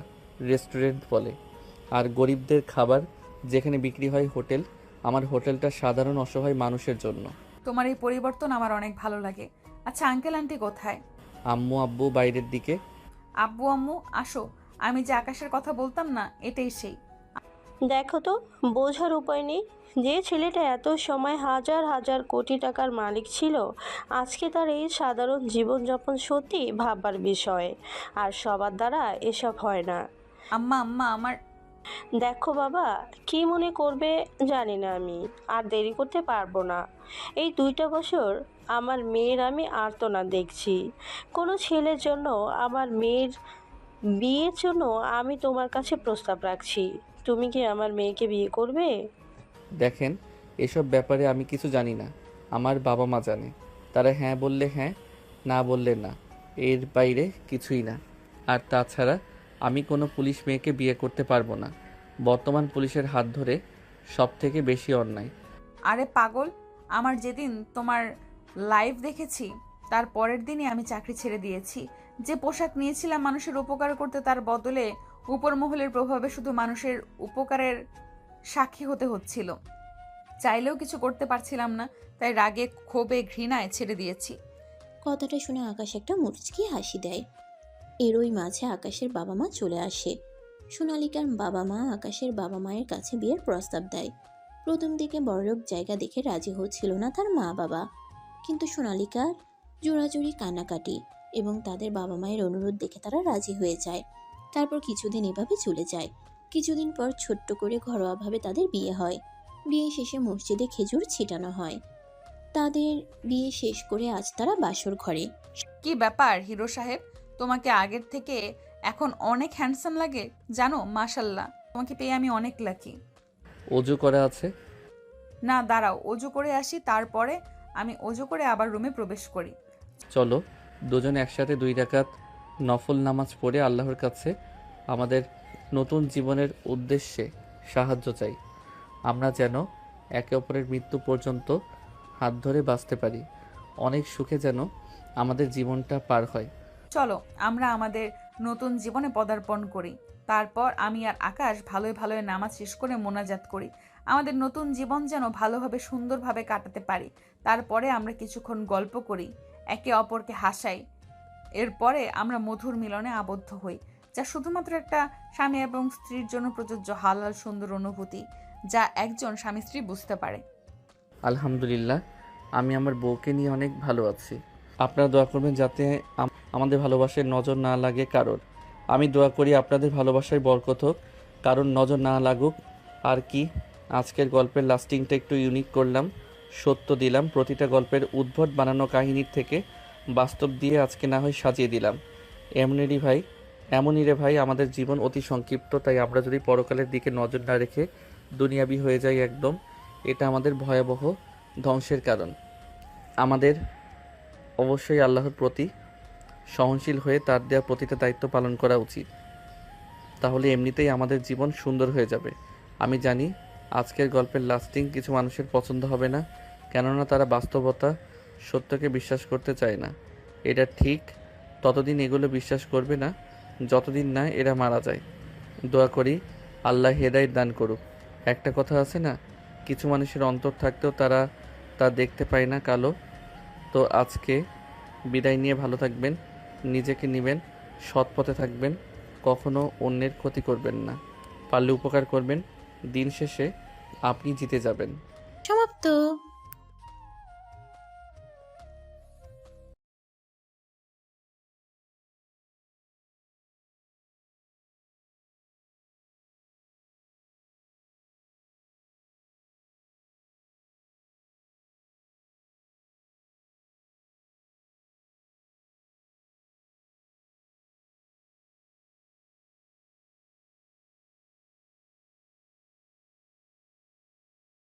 রেস্টুরেন্ট বলে, আর গরিবদের খাবার যেখানে বিক্রি হয় হোটেল। আমার হোটেলটা সাধারণ অসহায় মানুষের জন্য। তোমার এই পরিবর্তন আমার অনেক ভালো লাগে। আচ্ছা, আঙ্কেল আন্টি কোথায়? আম্মু আব্বু বাইরের দিকে। আব্বু আম্মু আসো, আমি যে আকাশের কথা বলতাম না, এটাই সেই। দেখো তো, বোঝার উপায় নেই। যে ছেলেটা এত সময় হাজার হাজার কোটি টাকার মালিক ছিল, আজকে তার এই সাধারণ জীবনযাপন সত্যি ভাববার বিষয়। আর সবার দ্বারা এসব হয় না। আম্মা আম্মা আমার। দেখো বাবা, কি মনে করবে জানি না, আমি আর দেরি করতে পারবো না। এই 2টা বছর আমার মেয়ের আমি আর্তনা দেখছি। কোনো ছেলের জন্য আমার মেয়ের বিয়ের জন্য আমি তোমার কাছে প্রস্তাব রাখছি। তুমি কি আমার মেয়েকে বিয়ে করবে? দেখেন, এসব ব্যাপারে আমি কিছু জানি না, আমার বাবা মা জানে। তারা হ্যাঁ বললে হ্যাঁ, না বললে না, এর বাইরে কিছুই না। আর তাছাড়া আমি কোনো পুলিশ মেয়েকে বিয়ে করতে পারবো না। বর্তমান পুলিশের হাত ধরে সব থেকে বেশি অন্যায়। আরে পাগল, আমার যেদিন তোমার লাইভ দেখেছি তার পরের দিনই আমি চাকরি ছেড়ে দিয়েছি। যে পোশাক নিয়েছিলাম মানুষের উপকার করতে, তার বদলে উপর মহলের প্রভাবে শুধু মানুষের উপকারের সাক্ষী হতে হচ্ছিল। চাইলেও কিছু করতে পারছিলাম না, তাই রাগে ক্ষোভে ঘৃণায় ছেড়ে দিয়েছি। কথাটা শুনে আকাশ একটা মুচকি হাসি দেয়। এরই মাঝে আকাশের বাবা মা চলে আসে। সোনালিকার বাবা মা আকাশের বাবা মায়ের কাছে বিয়ের প্রস্তাব দেয়। প্রথম দিকে বড়লোক জায়গা দেখে রাজি হচ্ছিল না তার মা বাবা, কিন্তু সোনালিকার জোড়াজুড়ি কান্নাকাটি এবং তাদের বাবা মায়ের অনুরোধ দেখে তারা রাজি হয়ে যায়। তারপর কিছুদিন এভাবে চলে যায়। কিছুদিন পর ছোট্ট করে ঘরোয়াভাবে তাদের বিয়ে হয়। বিয়ে শেষে মসজিদে খেজুর ছিটানো হয়। তাদের বিয়ে শেষ করে আজ তারা বাসর ঘরে। কি ব্যাপার হিরো সাহেব, তোমাকে আগের থেকে এখন অনেক হ্যান্ডসাম লাগে জানো। মাশাল্লাহ, তোমাকে পেয়ে আমি অনেক লাকি। অজু করা আছে? না, দাঁড়াও, অজু করে আসি, তারপরে আমি অজু করে আবার রুমে প্রবেশ করি। চলো দুজনে একসাথে 2 রাকাত নফল নামাজ পড়ে আল্লাহর কাছে আমাদের নতুন জীবনের উদ্দেশ্যে সাহায্য চাই। আমরা যেন একে অপরের মৃত্যু পর্যন্ত হাত ধরে বাঁচতে পারি। অনেক সুখে যেন আমাদের জীবনটা পার হয়। চলো আমরা আমাদের নতুন জীবনে পদার্পণ করি। তারপর আমি আর আকাশ ভালোই ভালোই নামাজ শেষ করে মোনাজাত করি। আমাদের নতুন জীবন যেন ভালোভাবে সুন্দরভাবে কাটাতে পারি। তারপরে আমরা কিছুক্ষণ গল্প করি, একে অপরকে হাসাই। এরপরে আমরা মধুর মিলনে আবদ্ধ হই, যা শুধুমাত্র একটা স্বামী এবং স্ত্রীর জন্য প্রযোজ্য হালাল সুন্দর অনুভূতি, যা একজন স্বামী স্ত্রী বুঝতে পারে। আলহামদুলিল্লাহ, আমি আমার বউকে নিয়ে অনেক ভালো আছি। আপনারা দোয়া করবেন যাতে আমাদের ভালোবাসায় নজর না লাগে কারোর। আমি দোয়া করি আপনাদের ভালোবাসায় বরকত হোক, কারণ নজর না লাগুক। আর কি, আজকের গল্পের লাস্টিংটা একটু ইউনিক করলাম, সত্য দিলাম। প্রতিটা গল্পের উদ্ভট বানানো কাহিনীর থেকে বাস্তব দিয়ে আজকে না হয় সাজিয়ে দিলাম। এমনই রে ভাই, আমাদের জীবন অতি সংক্ষিপ্ত, তাই আমরা যদি পরকালের দিকে নজর না রেখে দুনিয়াবি হয়ে যাই একদম, এটা আমাদের ভয়াবহ ধ্বংসের কারণ। আমাদের অবশ্যই আল্লাহর প্রতি সহনশীল হয়ে তার দেওয়া প্রতিটা দায়িত্ব পালন করা উচিত। তাহলে এমনিতেই আমাদের জীবন সুন্দর হয়ে যাবে। আমি জানি আজকের গল্পের লাস্টিং কিছু মানুষের পছন্দ হবে না, কেননা তারা বাস্তবতা সত্যকে বিশ্বাস করতে চায় না। এটা ঠিক ততদিন এগুলো বিশ্বাস করবে না যতদিন না এরা মারা যায়। দোয়া করি আল্লাহ হেদায়েত দান করুক। একটা কথা আছে না, কিছু মানুষের অন্তর থাকতেও তারা তা দেখতে পায় না কালো। তো আজকে বিদায় নিয়ে ভালো থাকবেন, নিজেকে নেবেন, সৎ পথে থাকবেন, কখনো অন্যের ক্ষতি করবেন না, পারলে উপকার করবেন। দিন শেষে আপনি জিতে যাবেন। সমাপ্ত।